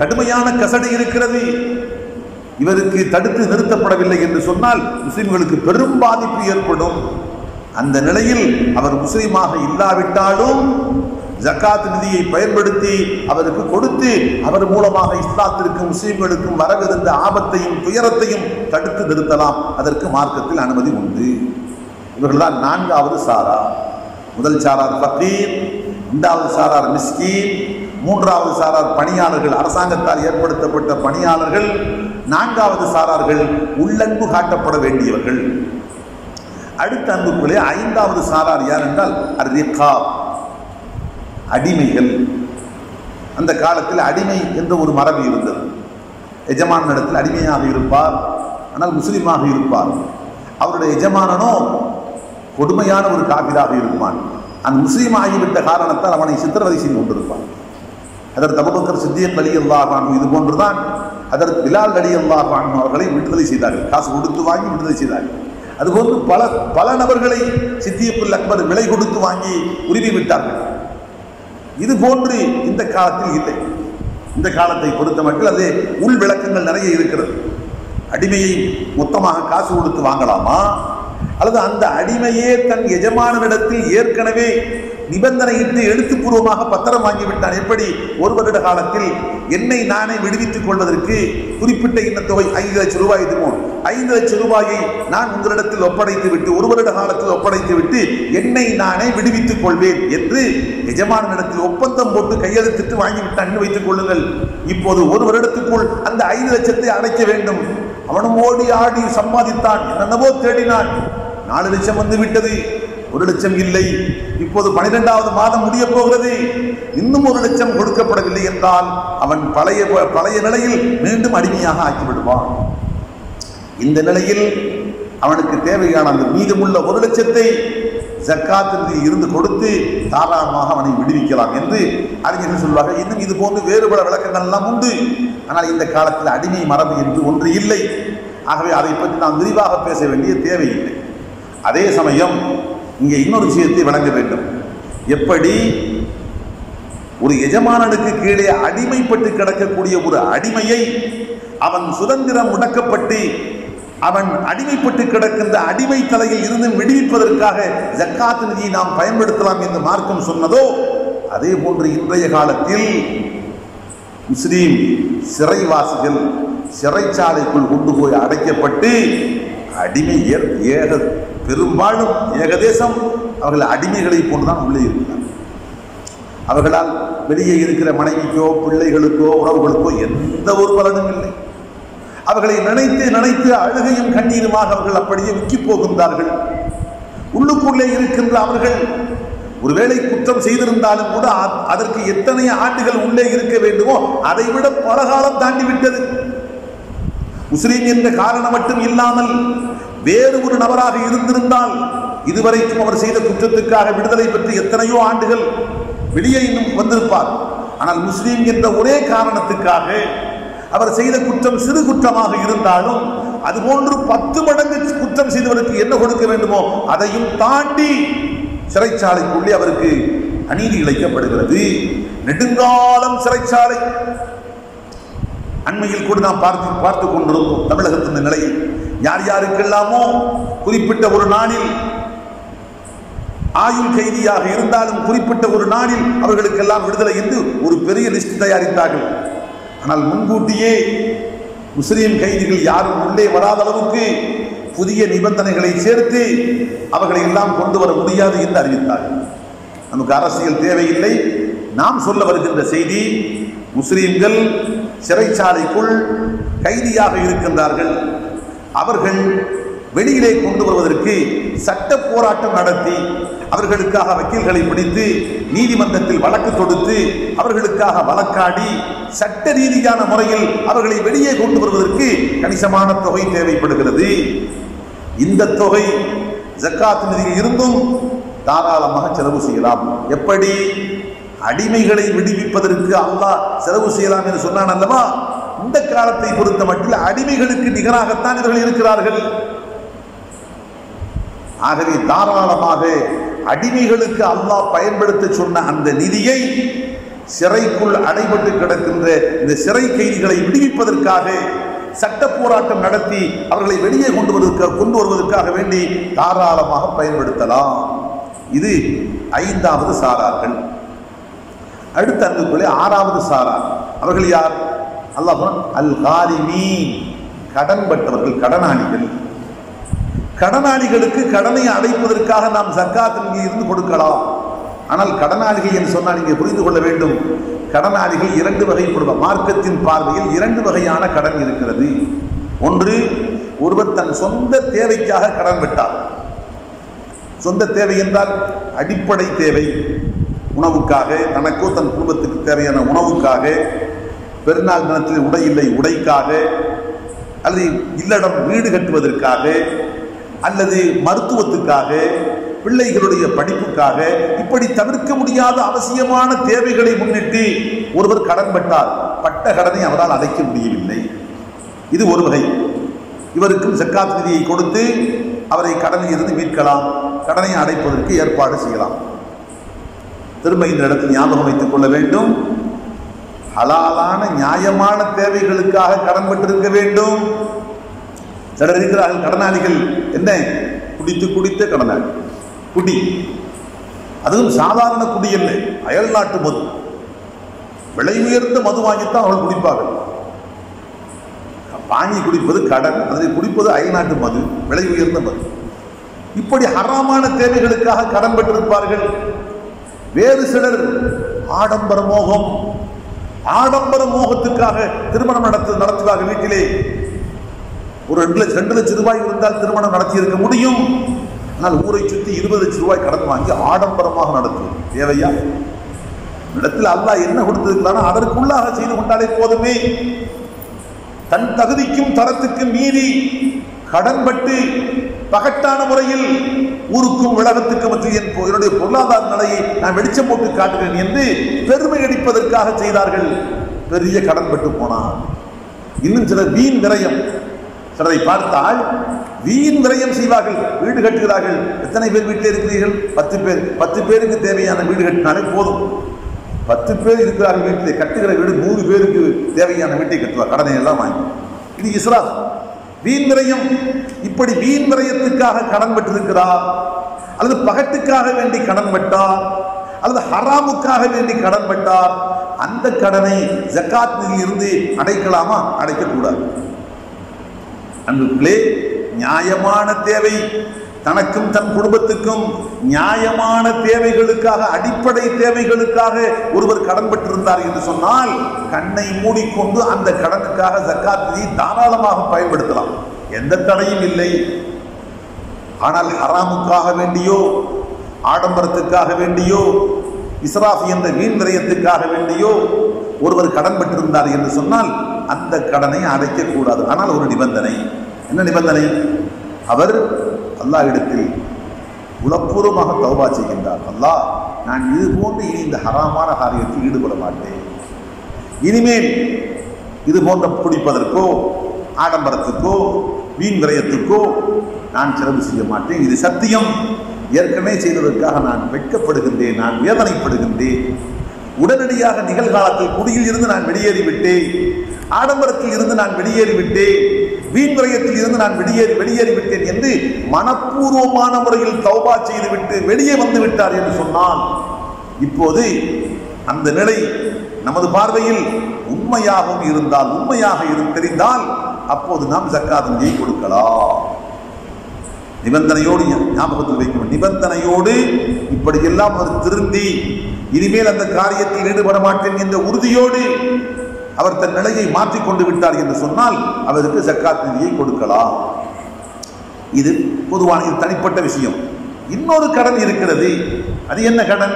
கடுமையான கசடு இருக்கிறது, இவருக்கு தடுத்து நிறுத்தப்படவில்லை என்று சொன்னால் முஸ்லிம்களுக்கு பெரும் பாதிப்பு ஏற்படும். அந்த நிலையில் அவர் முஸ்லிமாக இல்லாவிட்டாலும் ஜக்காத் நிதியை பயன்படுத்தி அவருக்கு கொடுத்து அவர் மூலமாக இஸ்லாத்திற்கும் முஸ்லிம்களுக்கும் வரவிருந்த ஆபத்தையும் துயரத்தையும் தடுத்து நிறுத்தலாம். அதற்கு மார்க்கத்தில் அனுமதி உண்டு. இவர்கள்தான் 4வது சாரார். முதல் சாரார் ஃபகீர், 2வது சாரார் மிஸ்கீன், 3வது சாரார் பணியாளர்கள், அரசாங்கத்தால் ஏற்படுத்தப்பட்ட பணியாளர்கள், 4வது சாரார்கள் உள்ளன்பு காட்டப்பட வேண்டியவர்கள். அடுத்த அன்புக்குள்ளே 5வது சாரார் யார் என்றால் அர்-ரிகாப், அடிமைகள். அந்த காலத்தில் அடிமை என்ற ஒரு மரபு இருந்தது. எஜமான இடத்தில் அடிமையாக இருப்பார், ஆனால் முஸ்லிமாக இருப்பார். அவருடைய எஜமானனோ கொடுமையான ஒரு காபிராக இருப்பான். அந்த முஸ்லீம் ஆகிவிட்ட காரணத்தால் அவனை சித்திரவதை செய்து கொண்டிருப்பான். அதற்கு அபூபக்கர் சித்திக் ரலியல்லாஹு அன்ஹு இது போன்றுதான் அதற்கு பிலால் ரலியல்லாஹு அன்ஹு அவர்களை விடுதலை செய்தார்கள். காசு கொடுத்து வாங்கி விடுதலை செய்தார்கள். அதுபோன்று பல நபர்களை சித்தியக்குல் அக்பர் விலை கொடுத்து வாங்கி உரிமை விட்டார்கள். இது போன்று இந்த காலத்தில் இல்லை. இந்த காலத்தை பொறுத்த மட்டும் அது உள் விளக்கங்கள் நிறைய இருக்கிறது. அடிமையை மொத்தமாக காசு கொடுத்து வாங்கலாமா, அல்லது அந்த அடிமையே தன் எஜமானனிடத்தில் ஏற்கனவே நிபந்தனையிட்டு எழுத்துப்பூர்வமாக பத்திரம் வாங்கிவிட்டான். எப்படி ஒரு வருட காலத்தில் என்னை நானே விடுவித்துக் கொள்வதற்கு குறிப்பிட்ட இந்த தொகை 5 லட்சம் ரூபாய் இருக்கும், 5 லட்சம் ரூபாயை நான் உங்களிடத்தில் ஒப்படைத்து விட்டு ஒரு வருட காலத்தில் ஒப்படைத்து விட்டு என்னை நானே விடுவித்துக் கொள்வேன் என்று எஜமானனிடத்தில் ஒப்பந்தம் போட்டு கையெழுத்திட்டு வாங்கிவிட்டான் வைத்துக் கொள்ளுங்கள். இப்போது ஒரு வருடத்துக்குள் அந்த 5 லட்சத்தை அடைக்க வேண்டும். அவனும் ஓடி ஆடி சம்பாதித்தான், என்னென்னவோ தேடினான். 4 லட்சம் வந்து விட்டது, 1 லட்சம் இல்லை. இப்போது 12வது மாதம் முடிய போகிறது, இன்னும் 1 லட்சம் கொடுக்கப்படவில்லை என்றால் அவன் பழைய நிலையில் மீண்டும் அடிமையாக ஆக்கிவிடுவான். இந்த நிலையில் அவனுக்கு தேவையான அந்த மீதமுள்ள 1 லட்சத்தை ஜக்காத்தில் இருந்து கொடுத்து தாராளமாக அவனை விடுவிக்கலாம் என்று அறிஞர்கள் சொல்வார்கள். இன்னும் இது போன்று வேறு பல விளக்கங்கள் எல்லாம் உண்டு. ஆனால் இந்த காலத்தில் அடிமை மரபு என்று ஒன்று இல்லை. ஆகவே அதை பற்றி நாம் விரிவாக பேச வேண்டிய தேவையில்லை. அதே சமயம் இங்கே இன்னொரு விஷயத்தை வழங்க வேண்டும். எப்படி ஒரு எஜமானனுக்கு கீழே அடிமைப்பட்டு கிடக்கக்கூடிய ஒரு அடிமையை அவன் சுதந்திரம் முடக்கப்பட்டு அவன் அடிமைப்பட்டு கிடக்கின்ற அடிமை தலையில் இருந்து விடுவிப்பதற்காக ஜக்காத் நிதியை நாம் பயன்படுத்தலாம் என்று மார்க்கம் சொன்னதோ, அதே போன்று இன்றைய காலத்தில் முஸ்லீம் சிறைவாசிகள் சிறைச்சாலைக்குள் கொண்டு போய் அடைக்கப்பட்டு அடிமை பெரும்பாலும் ஏகதேசம் அவர்கள் அடிமைகளை போன்றுதான் உள்ளே இருக்கிறார். அவர்களால் வெளியே இருக்கிற மனைவிக்கோ பிள்ளைகளுக்கோ உறவுகளுக்கோ எந்த ஒரு பலனும் இல்லை. அவர்களை நினைத்து நினைத்து அழுகையும் கண்ணீருமாக அவர்கள் அப்படியே விக்கி போகின்றார்கள். உள்ளுக்குள்ளே இருக்கின்ற அவர்கள் ஒருவேளை குற்றம் செய்திருந்தாலும் கூட அதற்கு எத்தனை ஆண்டுகள் உள்ளே இருக்க வேண்டுமோ அதை விட பல காலம் தாண்டி விட்டது. முஸ்லீம் என்ற காரணம் மட்டும் இல்லாமல் வேறு ஒரு நபராக இருந்திருந்தால் இதுவரைக்கும் அவர் செய்த குற்றத்துக்காக விடுதலை பெற்று எத்தனையோ ஆண்டுகள் வெளியே இன்னும் வந்திருப்பார். ஆனால் முஸ்லீம் என்ற ஒரே காரணத்துக்காக அவர் செய்த குற்றம் சிறு குற்றமாக இருந்தாலும் அதுபோன்று 10 மடங்கு குற்றம் செய்தவருக்கு என்ன கொடுக்க வேண்டுமோ அதையும் தாண்டி சிறைச்சாலைக்குள்ளே அவருக்கு அநீதி இழைக்கப்படுகிறது. நெடுங்காலம் சிறைச்சாலை. அண்மையில் கூட நாம் பார்த்து கொண்டிருந்தோம் தமிழகத்தின் நிலையை. யார் யாருக்கெல்லாமோ குறிப்பிட்ட ஒரு நாளில் ஆயுள் கைதியாக இருந்தாலும் குறிப்பிட்ட ஒரு நாளில் அவர்களுக்கெல்லாம் விடுதலை என்று ஒரு பெரிய லிஸ்ட் தயாரித்தார்கள். ஆனால் முன்கூட்டியே முஸ்லீம் கைதிகள் யாரும் உள்ளே வராத அளவுக்கு புதிய நிபந்தனைகளை சேர்த்து அவர்களை எல்லாம் கொண்டு வர முடியாது என்று அறிவித்தார்கள். நமக்கு அரசியல் தேவையில்லை. நாம் சொல்ல வருகின்ற செய்தி, முஸ்லீம்கள் சிறைச்சாலைக்குள் கைதியாக இருக்கின்றார்கள். அவர்கள் வெளியிலே கொண்டு வருவதற்கு சட்ட போராட்டம் நடத்தி அவர்களுக்காக வக்கீல்களை பிடித்து நீதிமன்றத்தில் வழக்கு தொடுத்து அவர்களுக்காக வழக்காடி சட்ட ரீதியான முறையில் அவர்களை வெளியே கொண்டு வருவதற்கு கணிசமான தொகை தேவைப்படுகிறது. இந்த தொகை ஜக்காத் நிதியில் இருந்தும் தாராளமாக செலவு செய்யலாம். எப்படி? அடிமைகளை விடுவிப்பதற்கு அல்லாஹ் செலவு செய்யலாம் என்று சொன்னான் அல்லவா? இந்த காலத்தை பொறுத்த மட்டும் அடிமைகளுக்கு நிகராகத்தான் இவர்கள் இருக்கிறார்கள். ஆகவே தாராளமாக அடிமைகளுக்கு அல்லாஹ் பயன்படுத்த சொன்ன அந்த நிதியை சிறைக்குள் அடைபட்டு கிடக்கின்ற இந்த சிறை கைதிகளை விடுவிப்பதற்காக சட்ட போராட்டம் நடத்தி அவர்களை வெளியே கொண்டு வருவதற்காக வேண்டி தாராளமாக பயன்படுத்தலாம். இது 5வது சாரார்கள். அடுத்த அன்புக்குள்ளே 6வது சாரார். அவர்கள் யார்? அல்லாஹ் அல் காரிமீன், கடன்பட்டவர்கள், கடனாளிகள். கடனாளிகளுக்கு கடனை அடைப்பதற்காக நாம் ஜக்காத் இருந்து கொடுக்கலாம். ஆனால் கடனாளிகள் என்று சொன்னால் நீங்க புரிந்து கொள்ள வேண்டும், கடனாளிகள் 2 வகைப்படுவார். மார்க்கத்தின் பார்வையில் 2 வகையான கடன் இருக்கிறது. ஒன்று, ஒருவர் தன் சொந்த தேவைக்காக கடன் பெற்றார். சொந்த தேவை என்றால் அடிப்படை தேவை, உணவுக்காக, தனக்கோ தன் குடும்பத்துக்கு தேவையான உணவுக்காக, பெருநாள் தினத்தில் உடை இல்லை உடைக்காக, அல்லது இல்லடம் வீடு கட்டுவதற்காக, அல்லது மருத்துவத்துக்காக, பிள்ளைகளுடைய படிப்புக்காக, இப்படி தவிர்க்க முடியாத அவசியமான தேவைகளை முன்னிட்டு ஒருவர் கடன் பெற்றார். பட்ட கடனை அவரால் அடைக்க முடியவில்லை. இது ஒரு வகை. இவருக்கும் ஜக்காத் நிதியை கொடுத்து அவரை கடனில் இருந்து மீட்கலாம், கடனை அடைப்பதற்கு ஏற்பாடு செய்யலாம். திரும்ப இந்த இடத்தில் ஞாபகம் வைத்துக் கொள்ள வேண்டும், ஹலாலான நியாயமான தேவைகளுக்காக கடன் பெற்றிருக்க வேண்டும். சிலர் இருக்கிறார்கள் கடனாளிகள், என்ன குடித்து குடித்த கடனாளி, குடி, அதுவும் சாதாரண குடி இல்லை, அயல் நாட்டு மது, விலை உயர்ந்த மது வாங்கித்தான் அவர்கள் குடிப்பார்கள். வாங்கி குடிப்பது கடன், அதை குடிப்பது அயல் நாட்டு மது, விலை உயர்ந்த மது. இப்படி ஹராமான தேவைகளுக்காக கடன் பெற்றிருப்பார்கள். வேறு சிலர் ஆடம்பர மோகம், ஆடம்பர மோகத்துக்காக திருமணம் நடத்துவார்கள். வீட்டிலே ஒரு 2 லட்சம் ரூபாய் இருந்தால் திருமணம் நடத்தி இருக்க முடியும். ஆனால் ஊரை சுற்றி 20 லட்சம் ரூபாய் கடன் வாங்கி ஆடம்பரமாக நடத்துவது தேவையா? இடத்தில் அல்லாஹ் என்ன கொடுத்திருக்கிறானோ அதற்குள்ளாக செய்து கொண்டாலே போதுமே. தன் தகுதிக்கும் தரத்துக்கும் மீறி கடன்பட்டு பகட்டான முறையில் ஊருக்கும் உலகத்துக்கும் என்னுடைய பொருளாதார நிலையை நான் வெளிச்சம் போட்டு காட்டுகிறேன் என்று பெருமை அடிப்பதற்காக செய்தார்கள். பெரிய கடன் பட்டு போனார். இன்னும் சிலர் வீண் விரயம், சிலரை பார்த்தால் வீண் விரயம் செய்வார்கள். வீடு கட்டுகிறார்கள். எத்தனை பேர் வீட்டில் இருக்கிறீர்கள்? 10 பேர். 10 பேருக்கு தேவையான வீடு கட்டினாலே போதும். 10 பேர் இருக்கிறார்கள் வீட்டிலே. கட்டுகிற வீடு 100 பேருக்கு தேவையான வீட்டை கட்டுவார், கடனை எல்லாம் வாங்கி. இது இஸ்ராஃப், வீண் விரயம். இப்படி வீண் விரயத்துக்காக கடன் பெற்றிருக்கிறார், அல்லது பகட்டுக்காக வேண்டி கடன் பெற்றார், அல்லது ஹராமுக்காக வேண்டி கடன் பெற்றார். அந்த கடனை ஜக்காத் நிதியில் இருந்து அடைக்கலாமா? அடைக்கக்கூடாது. அன்புகளே, நியாயமான தேவை, தனக்கும் தன் குடும்பத்துக்கும் நியாயமான தேவைகளுக்காக, அடிப்படை தேவைகளுக்காக ஒருவர் கடன் பெற்றிருந்தார் என்று சொன்னால் கண்ணை மூடிக்கொண்டு அந்த கடனுக்காக ஜக்காத் நிதியை தாராளமாக பயன்படுத்தலாம், எந்த தடையும் இல்லை. ஆனால் ஹராமுக்காக வேண்டியோ, ஆடம்பரத்துக்காக வேண்டியோ, இஸ்ராஃப் என்ற வீண் விரயத்துக்காக வேண்டியோ ஒருவர் கடன் பெற்றிருந்தார் என்று சொன்னால் அந்த கடனை அடைக்கக்கூடாது. ஆனால் ஒரு நிபந்தனை. என்ன நிபந்தனை? அவர் அல்லாஹ் இடத்தில் உளப்பூர்வமாக தௌபா செய்கின்றார். அல்லாஹ், நான் இது போன்று இனி இந்த ஹராமான காரியத்தில் ஈடுபட மாட்டேன், இனிமேல் இது போன்ற குடிப்பதற்கோ, ஆடம்பரத்துக்கோ, வீண் விரயத்துக்கோ நான் செலவு செய்ய மாட்டேன், இது சத்தியம், ஏற்கனவே செய்ததற்காக நான் வெட்கப்படுகின்றேன், நான் வேதனைப்படுகின்றேன், உடனடியாக நிகழ்காலத்தில் குடியில் இருந்து நான் வெளியேறிவிட்டேன், ஆடம்பரத்தில் இருந்து நான் வெளியேறிவிட்டேன், வீண் விரயத்தில் இருந்து நான் வெளியேறிவிட்டேன் என்று மனப்பூர்வமான முறையில் தௌபா செய்துவிட்டு வெளியே வந்து விட்டார் என்று சொன்னால், இப்போது அந்த நிலை நமது பார்வையில் உண்மையாகவும் இருந்தால், உண்மையாக தெரிந்தால் அப்போது நாம் ஜக்காத் நிதியை கொடுக்கலாம். நிபந்தனையோடு ஞாபகத்தில் வைக்க, நிபந்தனையோடு இப்படியெல்லாம் அவர் திருந்தி இனிமேல் அந்த காரியத்தில் ஈடுபட மாட்டேன் என்ற உறுதியோடு அவர் தன் நிலையை மாற்றிக்கொண்டு விட்டார் என்று சொன்னால் அவருக்கு ஜக்காத் நிதியை கொடுக்கலாம். இது பொதுவான, இது தனிப்பட்ட விஷயம். இன்னொரு கடன் இருக்கிறது. அது என்ன கடன்?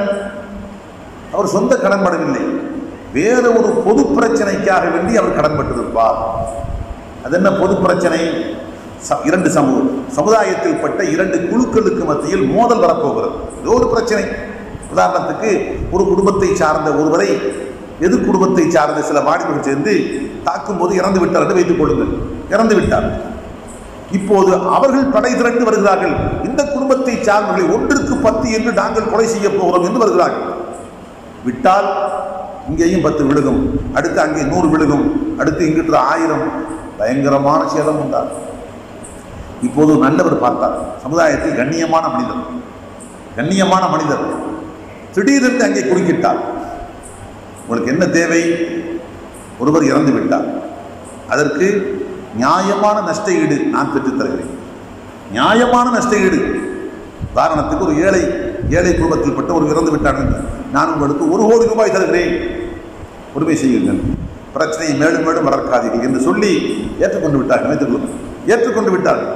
அவர் சொந்த கடன் படவில்லை, வேற ஒரு பொது பிரச்சனைக்காக வேண்டி அவர் கடன் பட்டிருப்பார். அது என்ன பொது பிரச்சனை? இரண்டு சமுதாயத்தில் பட்ட இரண்டு குழுக்களுக்கு மத்தியில் மோதல் வரப்போகிறது. ஏதோ ஒரு பிரச்சனை. உதாரணத்துக்கு, ஒரு குடும்பத்தை சார்ந்த ஒருவரை எதிர் குடும்பத்தை சார்ந்த சில வாடிக்கைகள் சேர்ந்து தாக்கும் போது இறந்து விட்டார் என்று வைத்துக் கொள்ளுங்கள். இறந்து விட்டார். இப்போது அவர்கள் படை திரண்டு வருகிறார்கள். இந்த குடும்பத்தை சார்ந்தவர்களை 1க்கு 10 என்று நாங்கள் கொலை செய்ய போகிறோம் என்று வருகிறார்கள். விட்டால் இங்கேயும் 10 விழுகும், அடுத்து அங்கே 100 விழுகும், அடுத்து இங்கிட்டு 1000. பயங்கரமான சேதம் உண்டார். இப்போது நல்லவர் பார்த்தார், சமுதாயத்தில் கண்ணியமான மனிதர் திடீரென்று அங்கே குறுக்கிட்டார். உங்களுக்கு என்ன தேவை? ஒருவர் இறந்து விட்டார், அதற்கு நியாயமான நஷ்ட ஈடு நான் பெற்றுத் தருகிறேன். நியாயமான நஷ்ட ஈடு. உதாரணத்துக்கு, ஒரு ஏழை குடும்பத்தில் பட்ட ஒரு இறந்து விட்டார், நான் உங்களுக்கு 1 கோடி ரூபாய் தருகிறேன், உரிமை செய்யுங்கள், பிரச்சனையை மேலும் மேலும் வளர்க்காதீர்கள் என்று சொல்லி ஏற்றுக்கொண்டு விட்டார்கள். ஏற்றுக்கொண்டு விட்டார்கள்.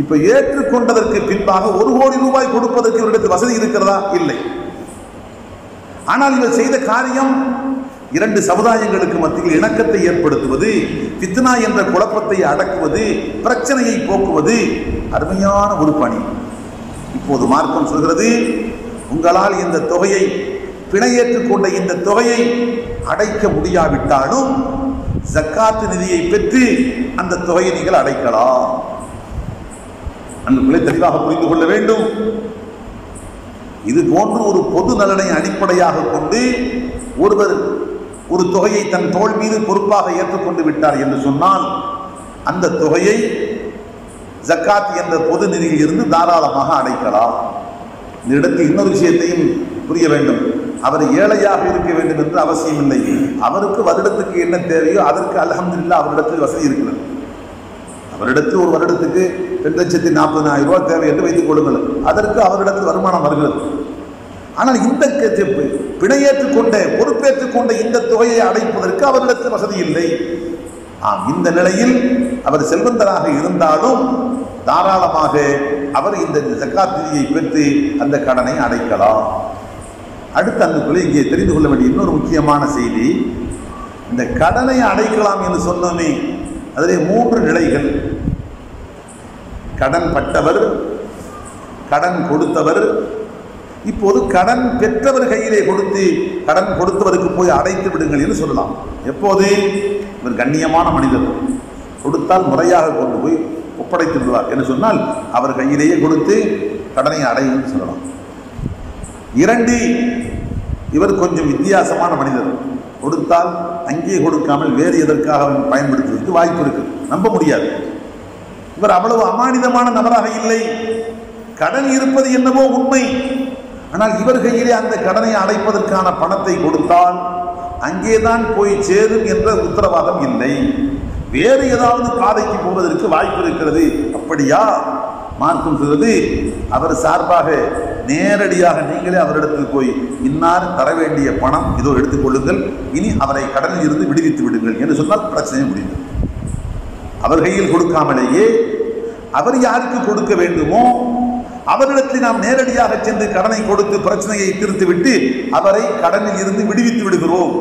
இப்ப ஏற்றுக்கொண்டதற்கு பின்பாக 1 கோடி ரூபாய் கொடுப்பதற்கு இவரிடத்தில் வசதி இருக்கிறதா? இல்லை. ஆனால் இவர் செய்த காரியம் 2 சமுதாயங்களுக்கு மத்தியில் இணக்கத்தை ஏற்படுத்துவது, ஃபித்னா என்ற குழப்பத்தை அடக்குவது, பிரச்சனையை போக்குவது அருமையான ஒரு பணி. இப்போது மார்க்கம் சொல்கிறது, உங்களால் இந்த தொகையை, பிணையேற்றுக் கொண்ட இந்த தொகையை அடைக்க முடியாவிட்டாலும் ஜக்காத் நிதியை பெற்று அந்த தொகையை நீங்கள் அடைக்கலாம். அன்புகளை தெளிவாக புரிந்து கொள்ள வேண்டும். இது போன்று ஒரு பொது நலனை அடிப்படையாக கொண்டு ஒருவர் ஒரு தொகையை தன் தோள் மீது பொறுப்பாக ஏற்றுக்கொண்டு விட்டார் என்று சொன்னால் அந்த தொகையை ஜக்காத் என்ற பொது நிதியில் இருந்து தாராளமாக அடைக்கலாம். இந்த இடத்தில் இன்னொரு விஷயத்தையும் புரிய வேண்டும். அவர் ஏழையாக இருக்க வேண்டும் என்று அவசியம் இல்லை. அவருக்கு வருடத்துக்கு என்ன தேவையோ அதற்கு அல்ஹம்துலில்லாஹ் அவரிடத்தில் வசதி இருக்கிறது. அவரிடத்தில் ஒரு வருடத்துக்கு 2,40,000 ரூபாய் தேவை என்று வைத்துக் கொள்ளுங்கள், அதற்கு அவரிடத்தில் வருமானம் வருகிறது. ஆனால் இந்த பிணையேற்றுக் கொண்ட, பொறுப்பேற்றுக் கொண்ட இந்த தொகையை அடைப்பதற்கு அவரிடத்தில் வசதி இல்லை. இந்த நிலையில் அவர் செல்வந்தராக இருந்தாலும் தாராளமாக அவர் இந்த ஜக்காத் நிதியை பெற்று அந்த கடனை அடைக்கலாம். அடுத்த அன்புக்குள்ளே இங்கே தெரிந்து கொள்ள வேண்டிய இன்னொரு முக்கியமான செய்தி, இந்த கடனை அடைக்கலாம் என்று சொன்னோமே, அதிலே 3 நிலைகள். கடன் பட்டவர், கடன் கொடுத்தவர். இப்போது கடன் பெற்றவர் கையிலே கொடுத்து கடன் கொடுத்தவருக்கு போய் அடைத்து விடுங்கள் என்று சொல்லலாம். எப்போது? இவர் கண்ணியமான மனிதர், கொடுத்தால் முறையாக கொண்டு போய் ஒப்படைத்து விடுவார் என்று சொன்னால் அவர் கையிலேயே கொடுத்து கடனை அடையும் சொல்லலாம். 2, இவர் கொஞ்சம் வித்தியாசமான மனிதர், கொடுத்தால் அங்கே கொடுக்காமல் வேறு எதற்காக பயன்படுத்துவதற்கு வாய்ப்பு இருக்கு, நம்ப முடியாது. இவர் அவ்வளவு அமானிதமான நபராக இல்லை. கடன் இருப்பது என்னவோ உண்மை, ஆனால் இவர் கையிலே அந்த கடனை அடைப்பதற்கான பணத்தை கொடுத்தால் அங்கேதான் போய் சேரும் என்ற உத்தரவாதம் இல்லை. வேறு ஏதாவது பாதைக்கு போவதற்கு வாய்ப்பு இருக்கிறது. அப்படியா? மார்க்கம் சொல்வது அவர் சார்பாக நேரடியாக நீங்களே அவரிடத்தில் போய் இன்னார் தர வேண்டிய பணம் இதோ எடுத்துக்கொள்ளுங்கள், இனி அவரை கடனில் இருந்து விடுவித்து விடுங்கள் என்று சொன்னால் பிரச்சனை முடிந்தது. அவர் கையில் கொடுக்காமலேயே அவர் யாருக்கு கொடுக்க வேண்டுமோ அவரிடத்தில் நாம் நேரடியாக சென்று கடனை கொடுத்து பிரச்சனையை தீர்த்துவிட்டு அவரை கடனில் இருந்து விடுவித்து விடுகிறோம்.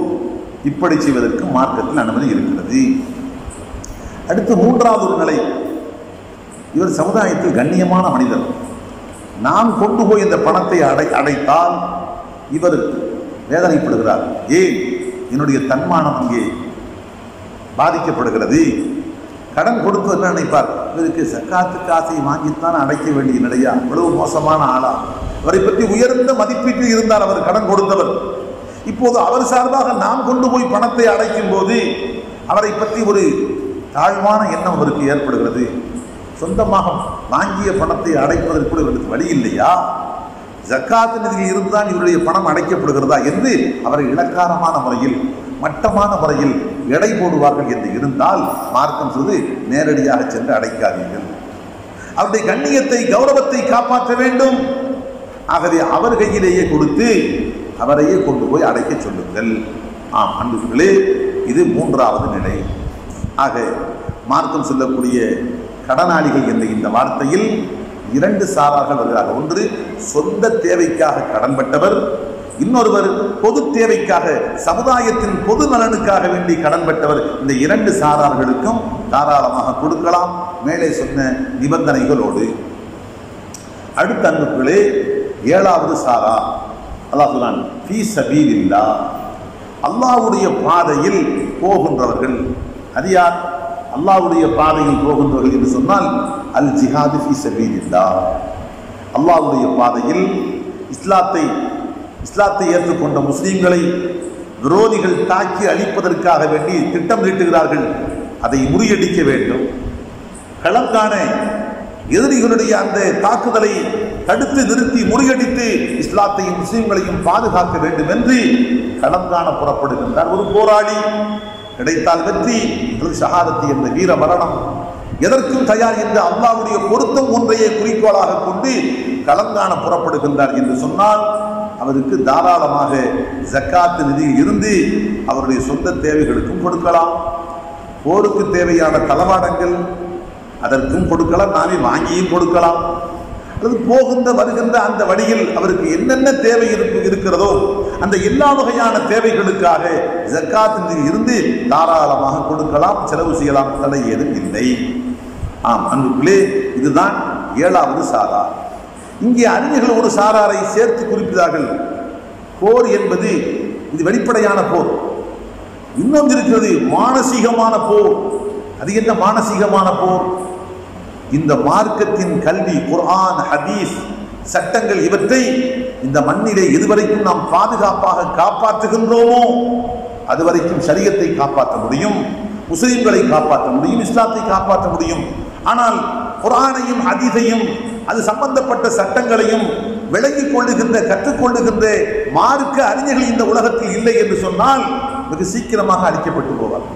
இப்படி செய்வதற்கு மார்க்கத்தில் அனுமதி இருக்கிறது. அடுத்து மூன்றாவது ஒரு நிலை, இவர் சமுதாயத்தில் கண்ணியமான மனிதர். நாம் கொண்டு போய் இந்த பணத்தை அடைத்தால் இவர் வேதனைப்படுகிறார். ஏன்? என்னுடைய தன்மானம் அங்கே பாதிக்கப்படுகிறது. கடன் கொடுத்து என்ன நினைப்பார்? இவருக்கு சக்காத்து காசை வாங்கித்தான் அடைக்க வேண்டிய நிலையா? அவ்வளவு மோசமான ஆளா? அவரை பற்றி உயர்ந்த மதிப்பீட்டில் இருந்தார் அவர் கடன் கொடுத்தவர். இப்போது அவர் சார்பாக நாம் கொண்டு போய் பணத்தை அடைக்கும் போது அவரை பற்றி ஒரு தாழ்வான எண்ணம் அவருக்கு ஏற்படுகிறது. சொந்தமாக வாங்கிய பணத்தை அடைப்பதற்கு கூட இவருக்கு வழி இல்லையா? ஜக்காத்து நிதியில் இருந்துதான் இவருடைய பணம் அடைக்கப்படுகிறதா என்று அவரை இலக்காரமான முறையில் மட்டமான முறையில் எடை போடுவார்கள் என்று இருந்தால் மார்க்கம் சொல்வது நேரடியாக சென்று அடைக்காதீர்கள். அவருடைய கண்ணியத்தை கௌரவத்தை காப்பாற்ற வேண்டும். ஆகவே அவர் கையிலேயே கொடுத்து அவரையே கொண்டு போய் அடைக்க சொல்லுங்கள். அன்புகளே, இது மூன்றாவது நிலை. ஆக மார்க்கம் சொல்லக்கூடிய கடனாளிகள் என்ற இந்த வார்த்தையில் இரண்டு சாரார்கள் வருகிறார்கள். ஒன்று சொந்த தேவைக்காக கடன்பட்டவர், இன்னொருவர் பொது தேவைக்காக சமுதாயத்தின் பொது நலனுக்காக வேண்டி கடன்பட்டவர். இந்த இரண்டு சாரார்களுக்கும் தாராளமாக கொடுக்கலாம், மேலே சொன்ன நிபந்தனைகளோடு. அடுத்த அன்புகளே, ஏழாவது சாரா அல்லாஹ் சொல்றான், ஃபீ சபீலில்லாஹ், அல்லாஹ்வுடைய பாதையில் போகின்றவர்கள். அது யார்? அல்லாஹ்வுடைய பாதையில் போகின்றவர்கள் என்று சொன்னால் அல் ஜிஹாது ஃபீ சபீலில்லாஹ், அல்லாஹ்வுடைய பாதையில் இஸ்லாத்தை ஏற்றுக்கொண்ட முஸ்லீம்களை விரோதிகள் தாக்கி அழிப்பதற்காக வேண்டி திட்டம் தீட்டுகிறார்கள். அதை முறியடிக்க வேண்டும். களங்கான எதிரிகளுடைய அந்த தாக்குதலை தடுத்து நிறுத்தி முறியடித்து இஸ்லாத்தையும் முஸ்லீம்களையும் பாதுகாக்க வேண்டும் என்று களங்கான புறப்படுகின்றார் ஒரு போராளி. கிடைத்தால் வெற்றி, ஷஹாதத்தி என்ற வீர மரணம், எதற்கும் தயார் என்று அல்லாஹ்வுடைய பொருத்தம் ஒன்றையே குறிக்கோளாக கொண்டு களங்கான புறப்படுகின்றார் என்று சொன்னால் அவருக்கு தாராளமாக ஜக்காத்து நிதியில் இருந்து அவருடைய சொந்த தேவைகளுக்கும் கொடுக்கலாம். போருக்கு தேவையான தளவாடங்கள் அதற்கும் கொடுக்கலாம், நாமே வாங்கியும் கொடுக்கலாம். அல்லது போகின்ற வருகின்ற அந்த வழியில் அவருக்கு என்னென்ன தேவை இருக்கிறதோ அந்த எல்லா வகையான தேவைகளுக்காக ஜக்காத் நிதியில் இருந்து தாராளமாக கொடுக்கலாம், செலவு செய்யலாம், தடை ஏதும் இல்லை. அன்புக்குள்ளே, இதுதான் ஏழாவது சாரா. இங்கே அறிஞர்கள் ஒரு சாராரை சேர்த்து குறிப்பிட்டார்கள். போர் என்பது இது வெளிப்படையான போர். இன்னொன்று இருக்கிறது மானசீகமான போர். அது என்ன மானசீகமான போர்? இந்த மார்க்கத்தின் கல்வி, குர்ஆன், ஹதீஸ், சட்டங்கள், இவற்றை இந்த மண்ணிலே எதுவரைக்கும் நாம் பாதுகாப்பாக காப்பாற்றுகின்றோமோ அதுவரைக்கும் ஷரியத்தை காப்பாற்ற முடியும், முஸ்லிம்களை காப்பாற்ற முடியும், இஸ்லாத்தை காப்பாற்ற முடியும். ஆனால் குர்ஆனையும் ஹதீஸையும் அது சம்பந்தப்பட்ட சட்டங்களையும் விளங்கிக் கொள்ளுகின்ற கற்றுக்கொள்ளுகின்ற மார்க்க அறிஞர்கள் இந்த உலகத்தில் இல்லை என்று சொன்னால் மிக சீக்கிரமாக அழிக்கப்பட்டு போவார்.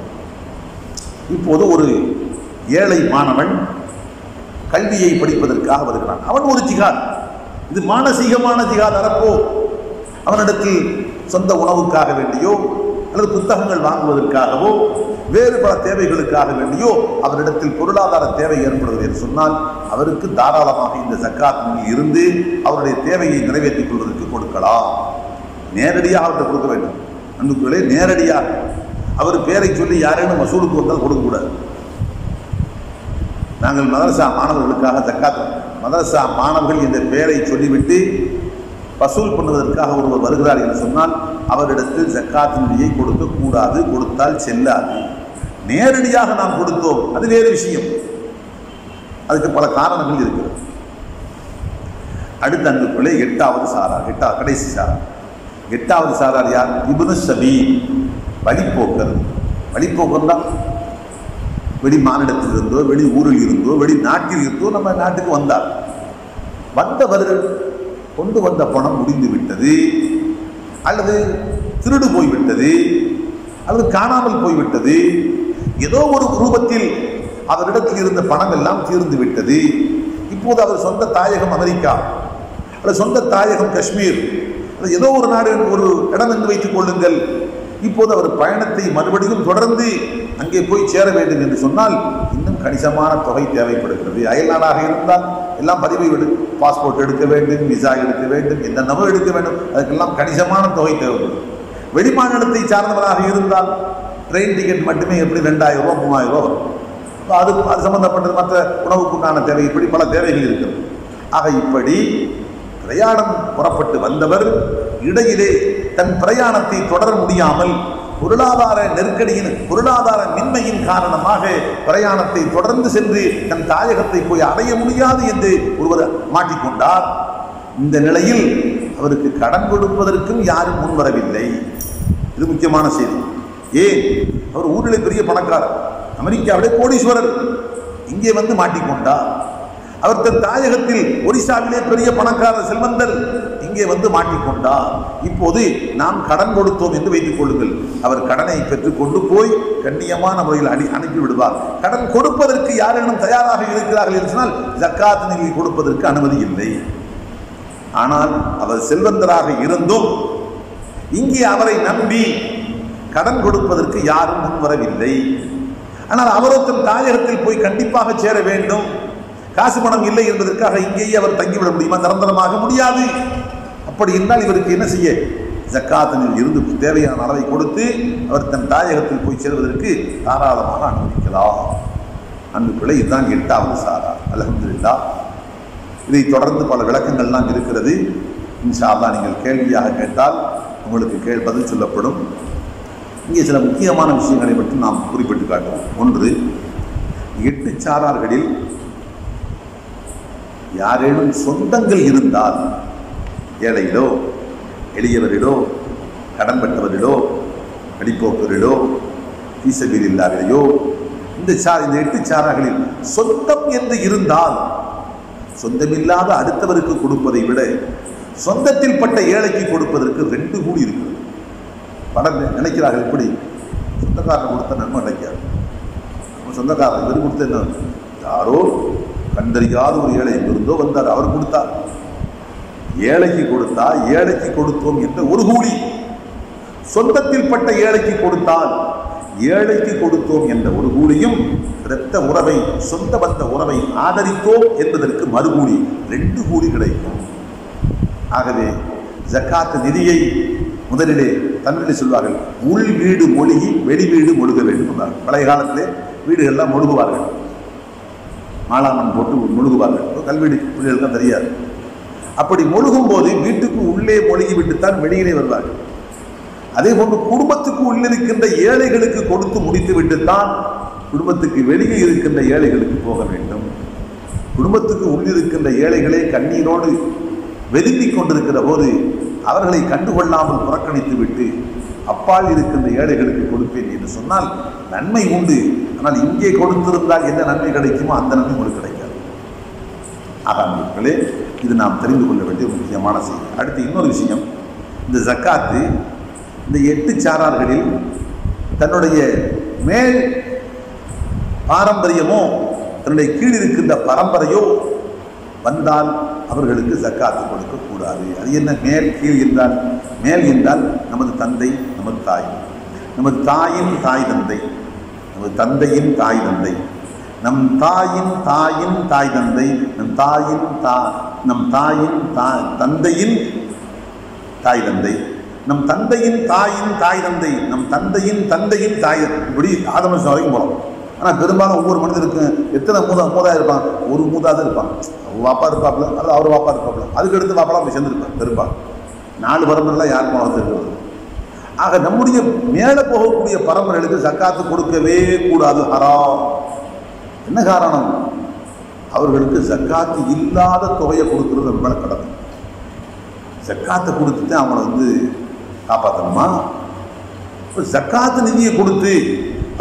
இப்போது ஒரு ஏழை மாணவன் கல்வியை படிப்பதற்காக வருகிறான். அவன் ஒரு ஜிஹாத், இது மானசீகமான ஜிஹாத் அரப்போ. அவனிடத்தில் சொந்த உணவுக்காக வேண்டியோ அல்லது புத்தகங்கள் வாங்குவதற்காகவோ வேறு பல தேவைகளுக்காக வேண்டியோ அவரிடத்தில் பொருளாதார தேவை ஏற்படுவது என்று சொன்னால் அவருக்கு தாராளமாக இந்த ஜக்காத்தில் இருந்து அவருடைய தேவையை நிறைவேற்றிக் கொள்வதற்கு கொடுக்கலாம். நேரடியாக அவர்கிட்ட கொடுக்க வேண்டும். அன்புகளே, நேரடியாக அவர் பேரை சொல்லி யாரேனும் வசூலுக்கு வந்தால் கொடுக்கக்கூடாது. நாங்கள் மதரசா மாணவர்களுக்காக ஜக்காத், மதரசா மாணவர்கள் என்ற பெயரை சொல்லிவிட்டு வசூல் பண்ணுவதற்காக ஒருவர் வருகிறார் என்று சொன்னால் அவரிடத்தில் ஜக்காத் நிதியை கொடுக்கக்கூடாது, கொடுத்தால் செல்லாது. நேரடியாக நாம் கொடுத்தோம், அது வேறு விஷயம். அதுக்கு பல காரணங்கள் இருக்கிறது. அடுத்த அன்புக்குள்ளே எட்டாவது சாரார், கடைசி சாரார். எட்டாவது சாரார் யார்? இப்னு சபீல், வழிப்போக்கர். வழிப்போக்கர் தான் வெளி மாநிலத்தில் இருந்தோ, வெளி ஊரில் இருந்தோ, வெளி நாட்டில் இருந்தோ நம்ம நாட்டுக்கு வந்தார். வந்தவர்கள் கொண்டு வந்த பணம் முடிந்து விட்டது, அல்லது திருடு போய்விட்டது, அல்லது காணாமல் போய்விட்டது, ஏதோ ஒரு ரூபத்தில் அவரிடத்தில் இருந்த பணம் எல்லாம் தீர்ந்து விட்டது. இப்போது அவர் சொந்த தாயகம் அமெரிக்கா, அல்லது சொந்த தாயகம் காஷ்மீர், அல்லது ஏதோ ஒரு நாடு, ஒரு இடம் என்று வைத்துக் கொள்ளுங்கள். இப்போது அவர் பயணத்தை மறுபடியும் தொடர்ந்து அங்கே போய் சேர வேண்டும் என்று சொன்னால் இன்னும் கணிசமான தொகை தேவைப்படுகிறது. அயல் நாடாக இருந்தால் எல்லாம் பதிவை பாஸ்போர்ட் எடுக்க வேண்டும், விசா எடுக்க வேண்டும், என்னென்னவோ எடுக்க வேண்டும், அதுக்கெல்லாம் கணிசமான தொகை தேவைப்படும். வெளிமாநிலத்தை சார்ந்தவராக இருந்தால் ட்ரெயின் டிக்கெட் மட்டுமே எப்படி 2000 ரூபா 3000 ரூபா வரும். அது சம்பந்தப்பட்டது மற்ற உணவுக்குண்டான தேவை, இப்படி பல தேவைகள் இருக்கிறது. ஆக இப்படி பிரயாணம் புறப்பட்டு வந்தவர் இடையிலே தன் பிரயாணத்தை தொடர முடியாமல் பொருளாதார நெருக்கடியின், பொருளாதார மின்மையின் காரணமாக பிரயாணத்தை தொடர்ந்து சென்று தன் தாயகத்தை போய் அடைய முடியாது என்று ஒருவர் மாட்டிக்கொண்டார். இந்த நிலையில் அவருக்கு கடன் கொடுப்பதற்கும் யாரும் முன்வரவில்லை. இது முக்கியமான செய்தி. ஏன்? அவர் ஊரிலே பெரிய பணக்காரர், அமெரிக்காவிலே கோடீஸ்வரர், இங்கே வந்து மாட்டிக்கொண்டார். அவர் தன் தாயகத்தில் ஒரிசாவிலே பெரிய பணக்காரர் செல்வந்தர், இங்கே வந்து மாட்டிக்கொண்டார். இப்போது நாம் கடன் கொடுத்தோம் என்று வைத்துக் கொள்ளுங்கள். அவர் கடனை பெற்றுக்கொண்டு போய் கண்ணியமான முறையில் அனுப்பி விடுவார். கடன் கொடுப்பதற்கு யாரேனும் தயாராக இருக்கிறார்கள் என்று சொன்னால் ஜக்காத் நிதி கொடுப்பதற்கு அனுமதி இல்லை. ஆனால் அவர் செல்வந்தராக இருந்தும் இங்கே அவரை நம்பி கடன் கொடுப்பதற்கு யாரும் முன்வரவில்லை. ஆனால் அவரோ தன் தாயகத்தில் போய் கண்டிப்பாக சேர வேண்டும். காசு பணம் இல்லை என்பதற்காக இங்கேயே அவர் தங்கிவிட முடியுமா? நிரந்தரமாக முடியாது. அப்படி இருந்தால் இவருக்கு என்ன செய்ய? ஜக்காத்தினில் இருந்து தேவையான அளவை கொடுத்து அவர் தன் தாயகத்தில் போய் சேர்வதற்கு தாராளமாக அனுமதிக்கலாம். அன்புக்குள்ளே இதுதான் 8வது சாரா. அல்ஹம்துலில்லாஹ். இதை தொடர்ந்து பல விளக்கங்கள்லாம் இருக்கிறது. இன்ஷா அல்லாஹ் நீங்கள் கேள்வியாக கேட்டால் உங்களுக்கு பதில் சொல்லப்படும். இங்கே சில முக்கியமான விஷயங்களை மட்டும் நாம் குறிப்பிட்டு காட்டுவோம். ஒன்று, 8 சாரார்களில் யாரேனும் சொந்தங்கள் இருந்தால், ஏழையிலோ எளியவரிலோ கடன் பெற்றவரிலோ வெளிப்போக்கரிலோ ஃபீஸபிலில்லாஹிலோ இந்த 8 சாரார்களில் சொந்தம் என்று இருந்தால், சொந்தமில்லாத அடுத்தவருக்கு கொடுப்பதை விட சொந்தத்தில் பட்ட ஏழைக்கு கொடுப்பதற்கு 2 கூடி இருக்கிறது. படம் நினைக்கிறார்கள், எப்படி சொந்தக்காரன் கொடுத்த நன்மை நினைக்காது. சொந்தக்காரன் இவர் கொடுத்த என்ன, யாரோ கண்டறியாத ஒரு ஏழை இருந்தோ வந்தார், அவர் கொடுத்தார். ஏழைக்கு கொடுத்தா ஏழைக்கு கொடுத்தோம் என்ற ஒரு கூலி, சொந்தத்தில் பட்ட ஏழைக்கு கொடுத்தால் ஏழைக்கு கொடுத்தோம் என்ற ஒரு கூலியும், இரத்த உறவை, சொந்த பந்த உறவை ஆதரித்தோம் என்பதற்கு மறுகூலி 2 கூலி கிடைக்கும். ஆகவே ஜக்காத் நிதியை முதலிலே தமிழில் சொல்வார்கள், உள் வீடு மொழிகி வெளி வீடு மொழுக வேண்டும் என்றார்கள். பழைய காலத்திலே வீடுகள்லாம் மொழுகுவார்கள், மாலாமன் போட்டு மொழுகுவார்கள். கல்வீடு பிள்ளைகளுக்கு தான் தெரியாது. அப்படி மொழுகும் போது வீட்டுக்கு உள்ளே மொழிகி விட்டுத்தான் வெளியிலே வருவார்கள். அதே போன்று குடும்பத்துக்கு உள்ளிருக்கின்ற ஏழைகளுக்கு கொடுத்து முடித்து விட்டுத்தான் குடும்பத்துக்கு வெளியே இருக்கின்ற ஏழைகளுக்கு போக வேண்டும். குடும்பத்துக்கு உள்ளிருக்கின்ற ஏழைகளை கண்ணீரோடு வெதும்பிக் கொண்டிருக்கிற போது அவர்களை கண்டுகொள்ளாமல் புறக்கணித்து விட்டு அப்பால் இருக்கின்ற ஏழைகளுக்கு கொடுப்பேன் என்று சொன்னால் நன்மை உண்டு. ஆனால் இங்கே கொடுத்திருந்தால் என்ன நன்மை கிடைக்குமோ அந்த நன்மை உங்களுக்கு கிடைக்காது. ஆகாமலே இது நாம் தெரிந்து கொள்ள வேண்டிய முக்கியமான செய்தி. அடுத்து இன்னொரு விஷயம், இந்த ஜக்காத்து இந்த 8 சாரார்களில் தன்னுடைய மேல் பாரம்பரியமோ தன்னுடைய கீழ் இருக்கின்ற பரம்பரையோ வந்தால் அவர்களுக்கு ஜக்காத்து கொடுக்கக்கூடாது. அது என்ன மேல் கீழ் என்றால்? மேல் என்றால் நமது தந்தை, நமது தாய், நமது தாயின் தாய் தந்தை, நமது தந்தையின் தாய் தந்தை, நம் தாயின் தாயின் தாய் தந்தை, நம் தாயின் தந்தையின் தாய் தந்தை, நம் தந்தையின் தாயின் தாய் தந்தை, நம் தந்தையின் தந்தையின் தாய், இப்படி ஆதம வரைக்கும் போகலாம். ஆனால் பெரும்பாலும் ஒவ்வொரு மனிதருக்கும் எத்தனை மூதா இருப்பான்? ஒரு மூதாத இருப்பான். வாப்பா இருப்பாப்புல, அது அவர் வாப்பா இருப்பாப்புல, அதுக்கு எடுத்து வாப்பாலாம் போய் சேர்ந்துருப்பான். பெரும்பாலும் 4 பரம்பரைலாம் யாருக்கும் வளர்த்துருக்கிறது. ஆக நம்முடைய மேலே போகக்கூடிய பரம்பரைகளுக்கு ஜக்காத்து கொடுக்கவே கூடாது, ஹராம். என்ன காரணம்? அவர்களுக்கு ஜக்காத்து இல்லாத தொகையை கொடுக்கறது நம்ம மேலே கடமை. ஜக்காத்தை கொடுத்துட்டு அவங்கள காப்பாற்றணுமா? இப்போ ஜக்காத்து நிதியை கொடுத்து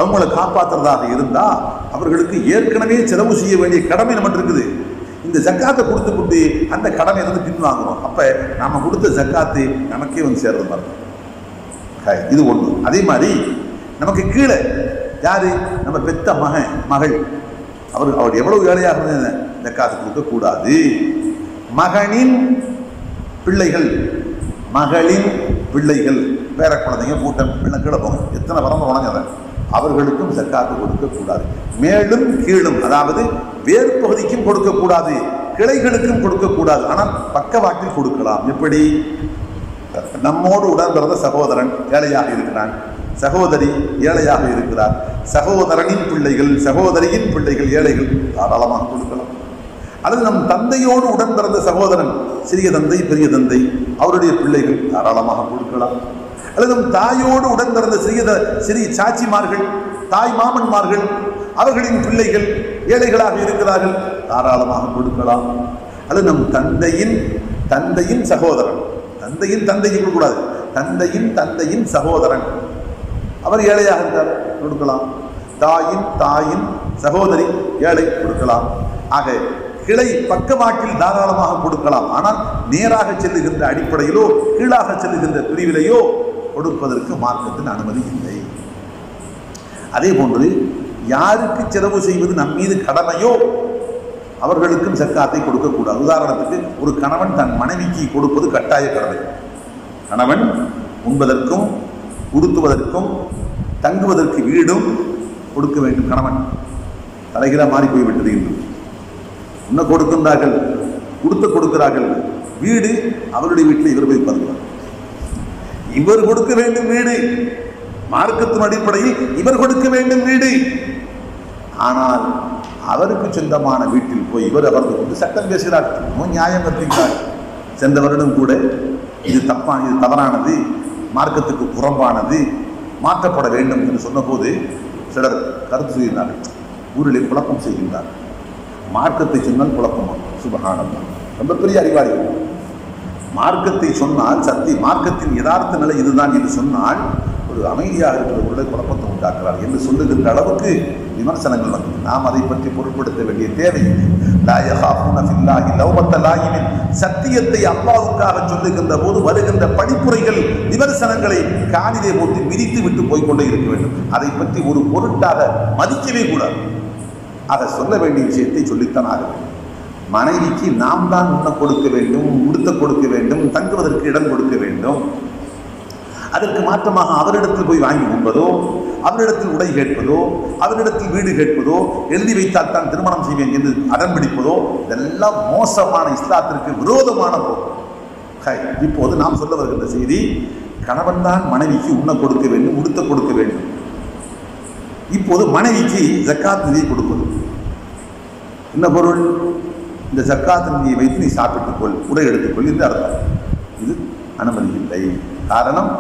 அவங்கள காப்பாற்றுறதாக இருந்தால் அவர்களுக்கு ஏற்கனவே செலவு செய்ய வேண்டிய கடமை நமக்கு இருக்குது. இந்த ஜக்காத்தை கொடுத்து அந்த கடனை இருந்து பின்வாங்குறோம். அப்போ நம்ம கொடுத்த ஜக்காத்து நமக்கே வந்து சேர்றது மாதிரி. இது ஒன்று. அதே மாதிரி நமக்கு கீழே யாரு நம்ம பெத்த மகள் அவர் எவ்வளவு ஏழையாக இருந்த ஜக்காத்து கொடுக்கக்கூடாது. மகனின் பிள்ளைகள், மகளின் பிள்ளைகள், பேர குழந்தைங்க கூட்டம் கீழே போங்க, எத்தனை வரம்பு வணங்க அவர்களுக்கும் ஜக்காத்து கொடுக்கக்கூடாது. மேலும் கீழும், அதாவது வேறு பகுதிக்கும் கொடுக்கக்கூடாது, கிளைகளுக்கும் கொடுக்கக்கூடாது. ஆனால் பக்கவாட்டில் கொடுக்கலாம். எப்படி? நம்மோடு உடன் பிறந்த சகோதரன் ஏழையாக இருக்கிறான், சகோதரி ஏழையாக இருக்கிறார், சகோதரனின் பிள்ளைகள் சகோதரியின் பிள்ளைகள் ஏழைகள், தாராளமாக கொடுக்கலாம். அல்லது நம் தந்தையோடு உடன் பிறந்த சகோதரன், சிறிய தந்தை பெரிய தந்தை, அவருடைய பிள்ளைகள் தாராளமாக கொடுக்கலாம். அல்லது நம் தாயோடு உடன் பிறந்த சிறிய சாட்சிமார்கள், தாய் மாமன்மார்கள், அவர்களின் பிள்ளைகள் ஏழைகளாக இருக்கிறார்கள், தாராளமாக கொடுக்கலாம். அல்லது நம் தந்தையின் சகோதரன், தந்தையின் தந்தைக்கு கொடுக்கூடாது, தந்தையின் சகோதரன், அவர் ஏழையாக இருந்தார், கொடுக்கலாம். தாயின் சகோதரி ஏழை, கொடுக்கலாம். ஆக கிளை பக்கவாட்டில் தாராளமாக கொடுக்கலாம். ஆனால் நேராக செல்லுகின்ற அடிப்படையிலோ கீழாக செல்லுகின்ற பிரிவிலையோ கொடுப்பதற்கு மார்க்கத்தின் அனுமதி இல்லை. அதே போன்று யாருக்கு செலவு செய்வது நம் மீது கடமையோ அவர்களுக்கும் ஜக்காத்தை கொடுக்கக்கூடாது. உதாரணத்துக்கு ஒரு கணவன் தன் மனைவிக்கு கொடுப்பது கட்டாய கடமை. கணவன் உண்பதற்கும் உடுத்துவதற்கும் தங்குவதற்கு வீடும் கொடுக்க வேண்டும். கணவன் தலைகீழ மாறி போய்விட்டது. என்று உன்ன கொடுக்கின்றார்கள், கொடுக்கிறார்கள், வீடு அவருடைய வீட்டில் இவர் போய் பார்க்கிறார். இவர் கொடுக்க வேண்டும் வீடு, மார்க்கத்தின் அடிப்படையில் இவர் கொடுக்க வேண்டும் வீடு. ஆனால் அவருக்கு சொந்தமான வீட்டில் போய் இவர் அமர்ந்து கொண்டு சட்டம் பேசுகிறார், நியாயம் கற்பிக்கிறார். சென்ற வருடம் கூட இது தவறானது, மார்க்கத்துக்கு புறம்பானது, மாற்றப்பட வேண்டும் என்று சொன்னபோது சிலர் கருத்து செய்கிறார்கள். ஊரிலே குழப்பம் செய்கின்றார். மார்க்கத்தை சொன்னால் குழப்பமா? சுபஹானல்லாஹ், ரொம்ப பெரிய அறிவாளி. மார்க்கத்தை சொன்னால் மார்க்கத்தின் யதார்த்த நிலை இதுதான் என்று சொன்னால் ஒரு அமைதியாக இருக்கிறவர்களுடைய குழப்பத்தை உண்டாக்குறார் என்று சொல்லுகின்ற அளவுக்கு விமர்சனங்கள் வந்து நாம் அதை பற்றி பொருட்படுத்த வேண்டிய தேவையில்லை. சத்தியத்தை அல்லாஹ்வுக்காக சொல்லுகின்ற போது வருகின்ற படிப்புரைகள் விமர்சனங்களை காலிலே போட்டு மிதித்து விட்டு போய்கொண்டே இருக்க வேண்டும். அதை பற்றி ஒரு பொருட்டாக மதிக்கவே கூடாது. ஆக சொல்ல வேண்டிய விஷயத்தை சொல்லித்தான் ஆக வேண்டும். மனைவிக்கு நாம் தான் உண்ண கொடுக்க வேண்டும், உடுத்த கொடுக்க வேண்டும், தங்குவதற்கு இடம் கொடுக்க வேண்டும். அதற்கு மாற்றமாக அவரிடத்தில் போய் வாங்கி உண்பதோ, அவரிடத்தில் உடை கேட்பதோ, அவரிடத்தில் வீடு கேட்பதோ, எழுதி வைத்தால் தான் திருமணம் செய்வேன் என்று அடம் பிடிப்பதோ, இதெல்லாம் மோசமான, இஸ்லாத்திற்கு விரோதமான போக்கு. இப்போது நாம் சொல்ல வருகின்ற செய்தி, கணவன் தான் மனைவிக்கு உண்ண கொடுக்க வேண்டும், உடுத்த கொடுக்க வேண்டும். இப்போது மனைவிக்கு ஜக்காத் நிதியை கொடுப்பது என்ன பொருள்? இந்த ஜக்காத் நிதியை வைத்து நீ சாப்பிட்டுக்கொள், உடை எடுத்துக்கொள் என்று அர்த்தம். இது அனுமதி இல்லை. காரணம்,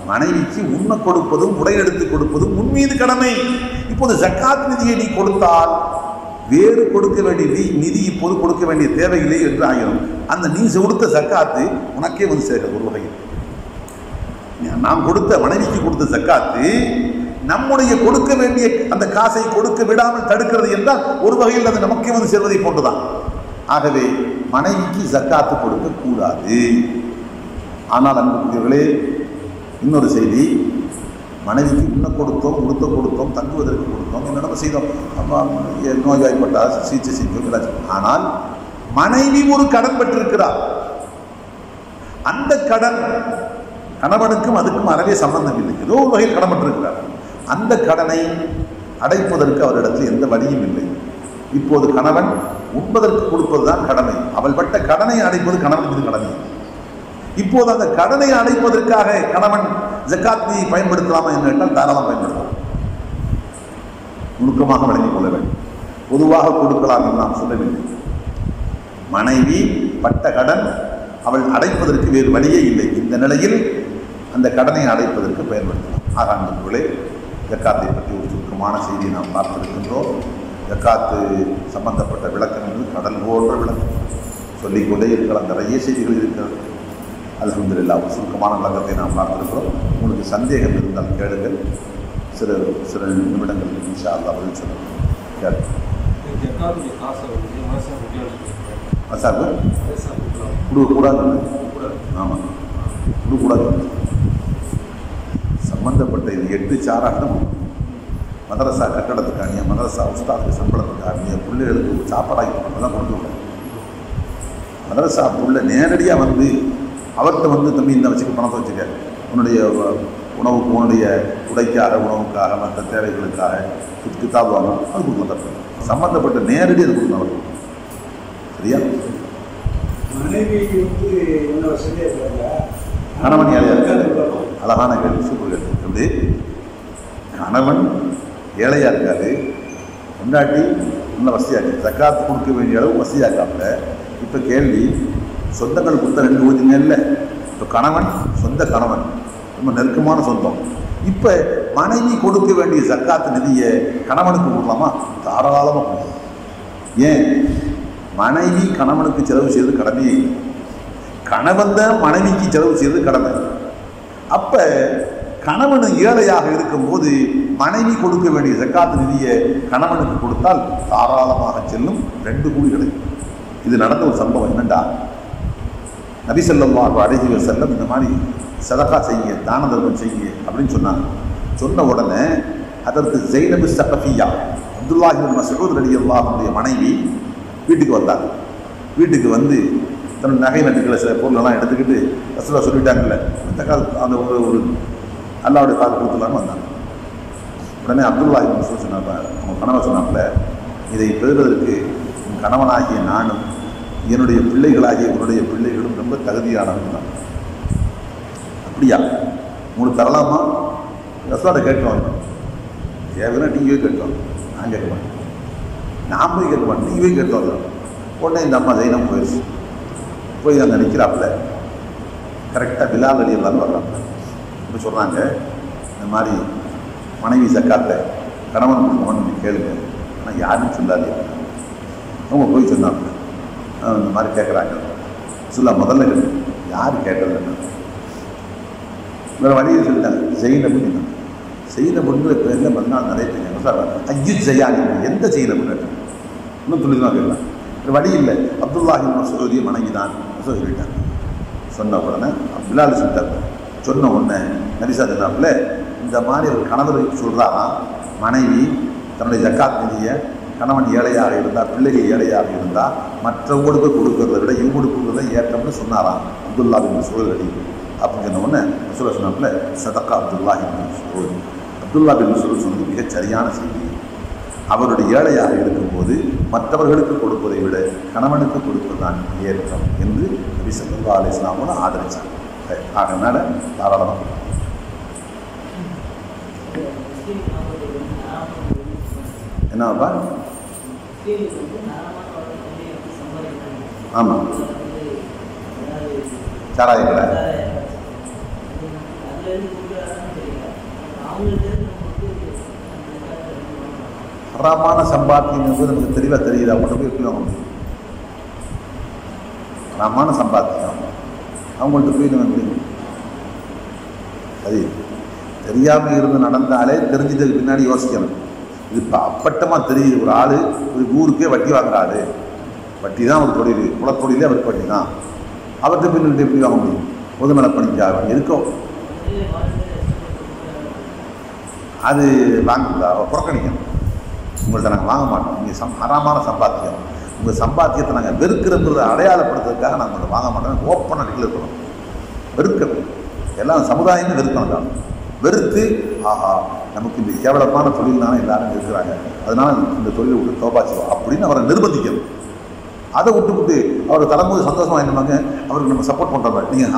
மனைவிக்கு உண்ண கொடுப்பதும் உடை எடுத்து கொடுப்பதும் உன் மீது கடமை. இப்போது ஜக்காத் நிதியை நீ கொடுத்தால் வேறு கொடுக்க வேண்டிய நிதி இப்போது கொடுக்க வேண்டிய தேவையில்லை என்று ஆகிடும். அந்த நீ கொடுத்த ஜக்காத்து உனக்கே வந்து சேர்க்க ஒரு வகையில். நாம் கொடுத்த மனைவிக்கு கொடுத்த ஜக்காத்து நம்முடைய கொடுக்க வேண்டிய அந்த காசை கொடுக்க விடாமல் தடுக்கிறது என்றால் ஒரு வகையில் அது நமக்கே வந்து சேர்வதை போன்றுதான். ஆகவே மனைவிக்கு ஜக்காத்து கொடுக்க கூடாது. ஆனால் அன்புக்குரியவர்களே, இன்னொரு செய்தி, மனைவிக்கு உண்ண கொடுத்தோம், உடுத்த கொடுத்தோம், தங்குவதற்கு கொடுத்தோம், என்னென்ன செய்தோம், நோய்வாய்ப்பட்டால் சிகிச்சை செஞ்சோம். ஆனால் மனைவி ஒரு கடன் பெற்றிருக்கிறார். அந்த கடன் கணவனுக்கும் அதுக்கும் அறவே சம்பந்தம் இல்லை, ஏதோ ஒரு வகையில் கடன் பெற்றிருக்கிறார். அந்த கடனை அடைப்பதற்கு அவரிடத்தில் எந்த வழியும் இல்லை. இப்போது கணவன் உண்பதற்கு கொடுப்பதுதான் கடமை. அவள் பட்ட கடனை அடைப்பது கணவனுக்கு கடமை. இப்போது அந்த கடனை அடைப்பதற்காக கணவன் ஜக்காத் நிதியை பயன்படுத்தலாமா என்று கேட்டால் தாராளம் பயன்படுத்தலாம். நுணுக்கமாக விளங்கிக் கொள்ள வேண்டும். பொதுவாக கொடுக்கலாம் என்று நாம் சொல்லவில்லை. மனைவி பட்ட கடன் அவள் அடைப்பதற்கு வேறு வழியே இல்லை. இந்த நிலையில் அந்த கடனை அடைப்பதற்கு பயன்படுத்தலாம். ஆகாண்டவர்களே, ஜக்காத்தை பற்றி ஒரு சுருக்கமான செய்தியை நாம் பார்த்திருக்கின்றோம். ஜக்காத்து சம்பந்தப்பட்ட விளக்கம் என்று கடல் போன்ற விளக்கம் சொல்லிக்கொண்டே இருக்கலாம். நிறைய செய்திகள் இருக்கிறது. அல்ஹம்துலில்லாஹ், ஒரு சுருக்கமான விளக்கத்தை நாம் பார்த்திருக்கிறோம். உங்களுக்கு சந்தேகம் இருந்தால் கேளுங்கள். சில நிமிடங்கள் இன்ஷா அல்லாஹ் பதில் சொல்லுங்கள். மசாப்பு கொடுக்கக்கூடாது. ஆமாம், கொடுக்கக்கூடாது. சம்பந்தப்பட்ட இது 8 சாராட்டம் மதரசா கட்டடத்துக்கானிய, மதரசா உஸ்தாதுக்கு சம்பளத்துக்கானிய, பிள்ளைகளுக்கு சாப்பாடாகி தான் கொண்டு விட. மதரசா புள்ள நேரடியாக வந்து அவர்கிட்ட வந்து தம்பி இந்த வச்சுக்க பணத்தை வச்சுக்க, உன்னுடைய உணவுக்கு, உன்னுடைய உடைக்காக, உணவுக்காக, மற்ற தேவைகளுக்காக கிதாப் வாங்கணும், அது கொடுக்க தப்பு. சம்மந்தப்பட்ட நேரடி அது கொடுக்கணும் அவருக்கு. சரியா? கணவன் ஏழையாக இருக்காரு. அழகான கேள்வி, சூப்பர் கேள்வி. எப்படி கணவன் ஏழையாக இருக்காரு, கொண்டாட்டி இன்னும் வசதியாக ஜக்காத்து கொடுக்க வேண்டிய அளவு வசதியாக்காமல. இப்போ கேள்வி, சொந்தங்கள் கொடுத்த 2 ஊதியங்க இல்லை. இப்போ கணவன் சொந்த கணவன், ரொம்ப நெருக்கமான சொந்தம். இப்போ மனைவி கொடுக்க வேண்டிய ஜக்காத்து நிதியை கணவனுக்கு கொடுக்கலாமா? தாராளமாக கொடுக்கலாம். ஏன்? மனைவி கணவனுக்கு செலவு செய்வது கடமையே இல்லை, கணவன் தான் மனைவிக்கு செலவு செய்வது கடமை. அப்போ கணவன் ஏழையாக இருக்கும்போது மனைவி கொடுக்க வேண்டிய ஜக்காத்து நிதியை கணவனுக்கு கொடுத்தால் தாராளமாக செல்லும், 2 கூலி கிடைக்கும். இது நடந்த ஒரு சம்பவம். என்னண்டா, நபி ஸல்லல்லாஹு அலைஹி வஸல்லம் இந்த மாதிரி சதகா செய்ய, தான தர்மம் செய்ய அப்படின்னு சொன்னாங்க. சொன்ன உடனே அதற்கு ஸைனபு ஸகஃபியா, அப்துல்லாஹ் இப்னு மஸ்ஊத் ரலியல்லாஹு அன்ஹுடைய மனைவி வீட்டுக்கு வந்தாங்க. வீட்டுக்கு வந்து தன் நகை நட்டுக்களை சில பொருளெல்லாம் எடுத்துக்கிட்டு ரசூலுல்லாஹ் சொல்லிட்டாங்கல்ல, அந்த காலத்து அந்த ஒரு அல்லாஹ்வுடைய கால் கொடுத்துலான்னு வந்தாங்க. உடனே அப்துல்லாஹ் இப்னு மஸ்ஊத் சொன்னாங்க, அவங்க கணவர் சொன்னாங்கல்ல, இதை பெறுவதற்கு உன் கணவனாகிய நானும் என்னுடைய பிள்ளைகளாகிய உன்னுடைய பிள்ளைகளும் ரொம்ப தகுதியானவங்க தான். அப்படியா, உங்களுக்கு தரலாமா? ரசூலுல்லாஹ் கேட்குவாங்க. தேவைன்னா நீங்கள் கேட்குவாங்க, நான் கேட்க மாட்டேன். நான் போய் கேட்க மாட்டேன், நீங்கள் போய் கேட்குவாங்க. உடனே இந்த அம்மா ஜெயினம் போயிடுச்சு. போய் அங்கே நிற்கிறாப்புல, கரெக்டாக பிலால் அலி எல்லாரும் வர்றாங்க. இப்படி சொல்கிறாங்க, இந்த மாதிரி மனைவி ஜக்காத்தை கணவன் கொடுக்கணும்னு கேளுங்க, ஆனால் யாருன்னு சொல்லாதே. அவங்க போய் சொன்னாங்க, இந்த மாதிரி கேட்குறாங்க. சொல்ல முதல்ல கேட்டு யார் கேட்கறது? வேறு வழியை சொல்லிட்டாங்க, ஜெயினபுன்னு. ஜெயினபுங்கிற பேரில் 14 நிறைய பேர் சொல்கிறாங்க. ஐயு ஜெயானி, எந்த ஜெயினபுன்னு இன்னும் துணிதான் கேட்கலாம். வேறு வழி இல்லை, அப்துல்லாஹ் இப்னு மஸ்ஊத் மனைவி தான் சொல்லிட்டாங்க. சொன்ன உடனே பிலால் சொல்லிட்டாங்க. சொன்ன உடனே நபிசா சொன்னாப்புல, இந்த மாதிரி ஒரு கணவர் சொல்கிறாராம், மனைவி தன்னுடைய ஜக்காத் நிதியை கணவன் ஏழையாக இருந்தால், பிள்ளைகள் ஏழையாக இருந்தால் மற்றவங்களுக்கு கொடுக்கறத விட இவங்களுக்கு கொடுக்குறத ஏற்றம்னு சொன்னாராம் அப்துல்லாஹ் இப்னு மஸ்ஊத் அலி. அப்படின்னு சொன்ன உடனே ரசூலுல்லாஹ் சொன்னாப்புல, சதகா அப்துல்லாஹ் இப்னு மஸ்ஊத். அப்துல்லாஹ் இப்னு மஸ்ஊத் சொன்னது மிகச் சரியான செய்தி. அவருடைய ஏழையாக இருக்கும்போது மற்றவர்களுக்கு கொடுப்பதை விட கணவனுக்கு கொடுப்பதுதான் ஏற்றம் என்று நபி ஸல்லல்லாஹு அலைஹி வஸல்லம் ஆதரிச்சாங்க. அதனால தாராளமாக என்னப்பா? ஆமாம், சாராய கடை. ஹராமான சம்பாத்தியம் என்பது நமக்கு தெளிவாக தெரியுது. அவங்கள்ட்ட போய் எப்படி வாங்க முடியும்? ஹராமான சம்பாத்தியம் அவங்கள்ட்ட போய் நம்ம அது தெரியாமல் இருந்து நடந்தாலே தெரிஞ்சதுக்கு பின்னாடி யோசிக்கணும். இது இப்போ அப்பட்டமாக தெரியுது, ஒரு ஆள் ஒரு ஊருக்கே வட்டி வாங்குறாரு, வட்டி தான் ஒரு தொழில், குலத்தொழிலே அவருக்கு வட்டி தான். அவர்கிட்ட பின்னிட்டு எப்படி வாங்க முடியும்? பொதுநல பணிக்காக இருக்கோ அது வாங்குதா? புறக்கணிக்கணும். உங்கள்கிட்ட நாங்கள் வாங்க மாட்டோம், நீங்கள் ஹராமான சம்பாத்தியம், உங்கள் சம்பாத்தியத்தை நாங்கள் வெறுக்கிறோங்கிறத அடையாளப்படுத்துறதுக்காக நாங்கள் உங்களை வாங்க மாட்டோம். ஓப்பனாக டிக்ளேர் பண்ணணும். வெறுக்கணும், எல்லாம் சமுதாயமே வெறுக்கணும் தான். வெறுத்து ஆஹா நமக்கு இந்த கேவலமான தொழில்னால எல்லாரும் இருக்கிறாங்க, அதனால இந்த தொழிலை விட்டு தோபா செய்வோம் அப்படின்னு அவரை நிர்பந்திக்கணும். அதை விட்டுவிட்டு அவர் தரும்போது சந்தோஷமாக என்னவாங்க, அவருக்கு நம்ம சப்போர்ட் பண்ணுறோம். நீங்கள்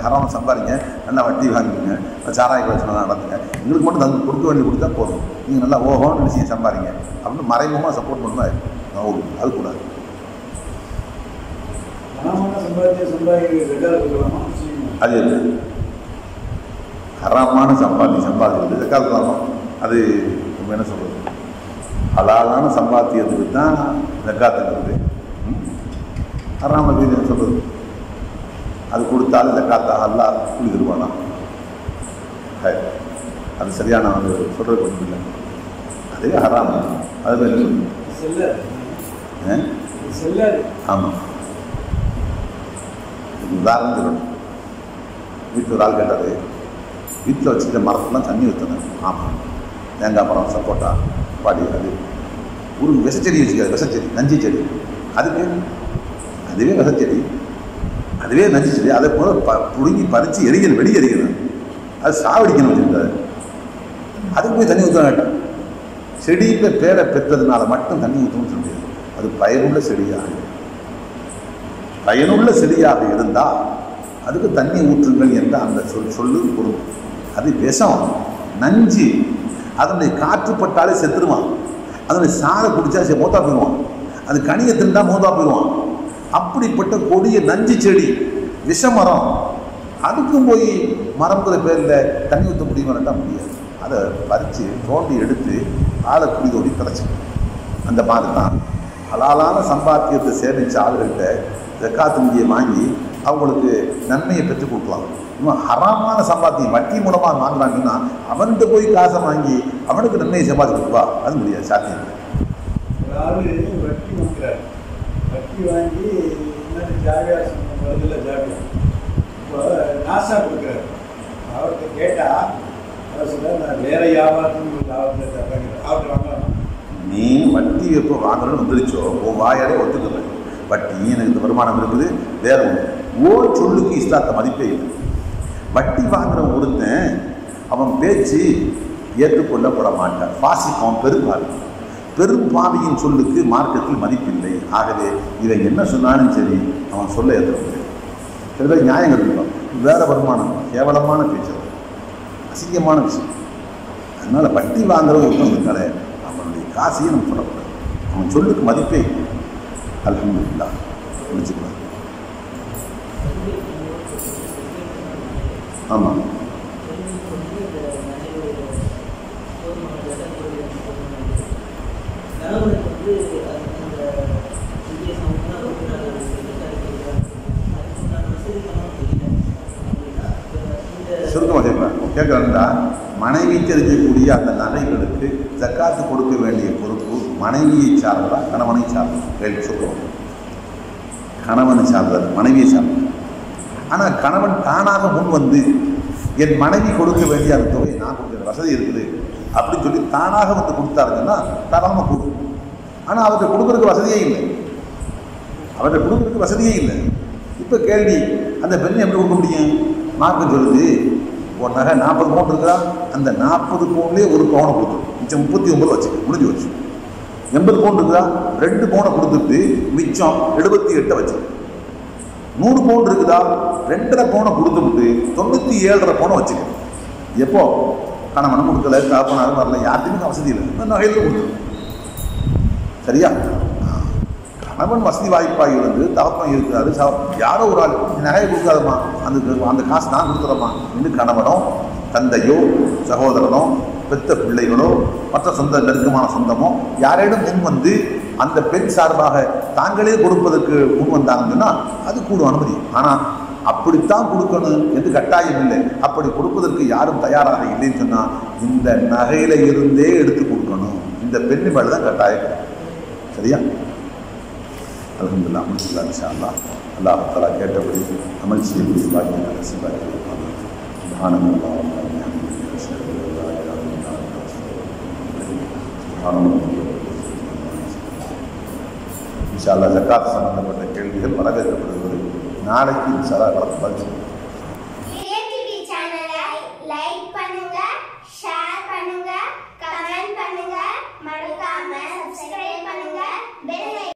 ஹராம சம்பாதிங்க, நல்லா வட்டி வாங்கிங்க, சாராய பிரச்சனை நடந்துங்க, எங்களுக்கு மட்டும் தந்து கொடுக்க வேண்டி கொடுத்தா போதும், நீங்கள் நல்லா ஓஹோன்னு நினச்சி சம்பாதிங்க அப்படின்னு மறைமுகமாக சப்போர்ட் பண்ணால் அது கூடாது. அது ஹராமான சம்பாதிக்கிறது ஜக்காத்துலாமா? அது நம்ம என்ன சொல்கிறது, ஹலாலான சம்பாத்தியத்துக்கு தான் ஜக்காத்துங்கிறது. ஹராம என்ன சொல்கிறது, அது கொடுத்தாலும் ஜக்காத்தா அல்லா கூலி தருவானா? அது சரியான அது சொல்கிறது ஒன்றும் இல்லை. அதே ஹராம், அது என்ன சொல்லுங்க? ஆமாம், உதாரணம் சொல்லணும். வீட்டில் ஒரு ஆள் கேட்டார், வீட்டில் வச்சுக்கிற மரத்துலாம் தண்ணி ஊற்றணும். ஆமாம், தேங்காய் மரம், சப்போட்டா, பாடி, அது ஒரு விசைச்செடி வச்சுக்காது, விசைச்செடி, நஞ்சு செடி, அதுவே விசைச்செடி, அதுவே நஞ்சு செடி. அதை போல புடுங்கி பறித்து எரிக்கணும், வெளியே எரிக்கணும், அது சாவடிக்கணும் வச்சுருக்காரு. அதுக்கு போய் தண்ணி ஊற்ற வேண்டாம். செடியில் பேரை பெற்றதுனால மட்டும் தண்ணி ஊற்றணும்னு சொல்ல முடியாது. அது பயனுள்ள செடியாக இருந்தால் அதுக்கு தண்ணி ஊற்றுங்கள் என்ற அந்த சொல்லு பொருள். அது விஷம், நஞ்சு, அதனுடைய காற்றுப்பட்டாலே செத்துருவான். அதனுடைய சாரை குடிச்சா மூத்தா போயிடுவான். அது கனியை திண்டா மூத்தா போயிடுவான். அப்படிப்பட்ட கொடிய நஞ்சு செடி, விஷமரம், அதுக்கும் போய் மரம்ங்கிற பேரில் தண்ணி ஊற்ற முடியுமாட்டா முடியாது. அதை பறித்து தோண்டி எடுத்து ஆளை குடி தோண்டி கிடச்சிக்கணும். அந்த மாதிரி தான் ஹலாலான சம்பாத்தியத்தை சேமித்த ஆளுகிட்ட ஜக்காத்து நிதியை வாங்கி அவங்களுக்கு நன்மையை பெற்றுக் கொடுக்கலாம். இன்னும் ஹராமான சம்பாத்தியம் வட்டி மூலமாக வாங்குறாங்கன்னா அவன்கிட்ட போய் காசை வாங்கி அவனுக்கு நன்மையை சம்பாதி கொடுப்பா, அது முடியாது, சாத்தியம் இல்லை. வட்டி வாங்குறாரு, வட்டி வாங்கி ஜாவியா இப்போ நாசா கொடுக்குறாரு. அவர்கிட்ட கேட்டால் அவர் சொல்ல நான் வேற வியாபாரத்துக்கு அவர்கிட்ட வாங்கலாம். நீ வட்டி எப்போ வாங்கணும்னு வந்துருச்சோ உன் வாயாலே ஒத்துக்கல. வட்டி எனக்கு இந்த வருமானம் இருக்குது, வேற ஒன்று சொல்லுக்கு இஸ்லாத்தை மதிப்பே இல்லை. வட்டி வாங்குற ஒருத்தன் அவன் பேச்சு ஏற்றுக்கொள்ளப்பட மாட்டான். பாசிப்பான், பெரும்பாவியின் சொல்லுக்கு மார்க்கத்தில் மதிப்பில்லை. ஆகவே இதை என்ன சொன்னாலும் சரி அவன் சொல்ல ஏற்றுக்க முடியாது. சில பேர் நியாயம் கற்றுப்பான், வேற வருமானம், கேவலமான பேச்சு, அசிங்கமான விஷயம். அதனால் வட்டி வாங்குற ஒருத்தன் இருக்கானே அவனுடைய காசையும் நம்ம சொல்லக்கூடாது. அவன் சொல்லுக்கு மதிப்பே இல்லை. அல்ஹம்துலில்லாஹ் முடிச்சுக்கலாம். ஆமாம், சுருக்கமாக கேட்குறேன். கேட்குறேன்டா, மனைவிக்கு இருக்கக்கூடிய அந்த நகைகளுக்கு ஜக்காத்து கொடுக்க வேண்டிய பொறுப்பு மனைவியை சார்ந்ததா கணவனை சார்ந்தது? கேள்வி சொல்லுவோம். கணவனை சார்ந்தது, மனைவியை சார்ந்தது. ஆனால் கணவன் தானாக முன் வந்து என் மனைவி கொடுக்க வேண்டிய அந்த தொகையை நான் கொடுக்குற வசதி இருக்குது அப்படின்னு சொல்லி தானாக வந்து கொடுத்தாருங்கன்னா தாராளமாக கொடுக்கும். ஆனால் அவர்கிட்ட கொடுக்குறதுக்கு வசதியே இல்லை. இப்போ கேள்வி, அந்த பெண்ணை எப்படி கொடுக்க முடியும்? மார்க்கம் சொல்லுது, ஒரு நகை 40 பவுன் இருக்கிறா, அந்த 40 பவுன்லேயே ஒரு பவுனை கொடுத்துரும், மிச்சம் 39 வச்சுக்க, முடிஞ்சு வச்சு. 80 பவுன் இருக்குதா, 2 பவுனை கொடுத்துட்டு மிச்சம் 78 வச்சு. 100 பவுன் இருக்குதா, 2.5 பவுனை கொடுத்துட்டு 97.5 பவுனை வச்சுக்க. எப்போ கணவனை கொடுக்கல, காப்பனாரும் வரல, யார்ட்டுமே வசதி இல்லை, இந்த நகையில் கொடுத்துரும். சரியா? கணவன் வசதி வாய்ப்பாக இருந்து தகப்பன் இருக்கிறாரு, யாரோ ஒரு ஆள் நகையை கொடுக்காதம்மா, அந்த காசு நான் கொடுக்குறோம்மா என்று கணவனோ தந்தையோ சகோதரனோ பெத்த பிள்ளைகளோ மற்ற சொந்த நெருக்கமான சொந்தமோ யாரேனும் முன் வந்து அந்த பெண் சார்பாக தாங்களே கொடுப்பதற்கு முன் வந்தாங்கன்னா அது கூடும் அனுமதி. ஆனால் அப்படித்தான் கொடுக்கணும் என்று கட்டாயம் இல்லை. அப்படி கொடுப்பதற்கு யாரும் தயாராக இல்லைன்னு சொன்னால் இந்த நகையில இருந்தே எடுத்து கொடுக்கணும். இந்த பெண்ணு மேலே தான் கட்டாயம். சரியா? அல்ஹம்துலில்லாஹ் முடிச்சுக்கலாம் இன்ஷா அல்லாஹ். அல்லாஹ் தஆலா கேட்டபடி அமல் செய்யக்கூடிய பாக்கியத்தை நசீபாக்கி வைப்பாங்க. சுப்ஹானல்லாஹ் இன்ஷா அல்லாஹ் ஜக்காத் சம்பந்தப்பட்ட கேள்விகள் வரவேற்கப்படுகிறது. நாளைக்கு இன்ஷா அல்லாஹ் பதில்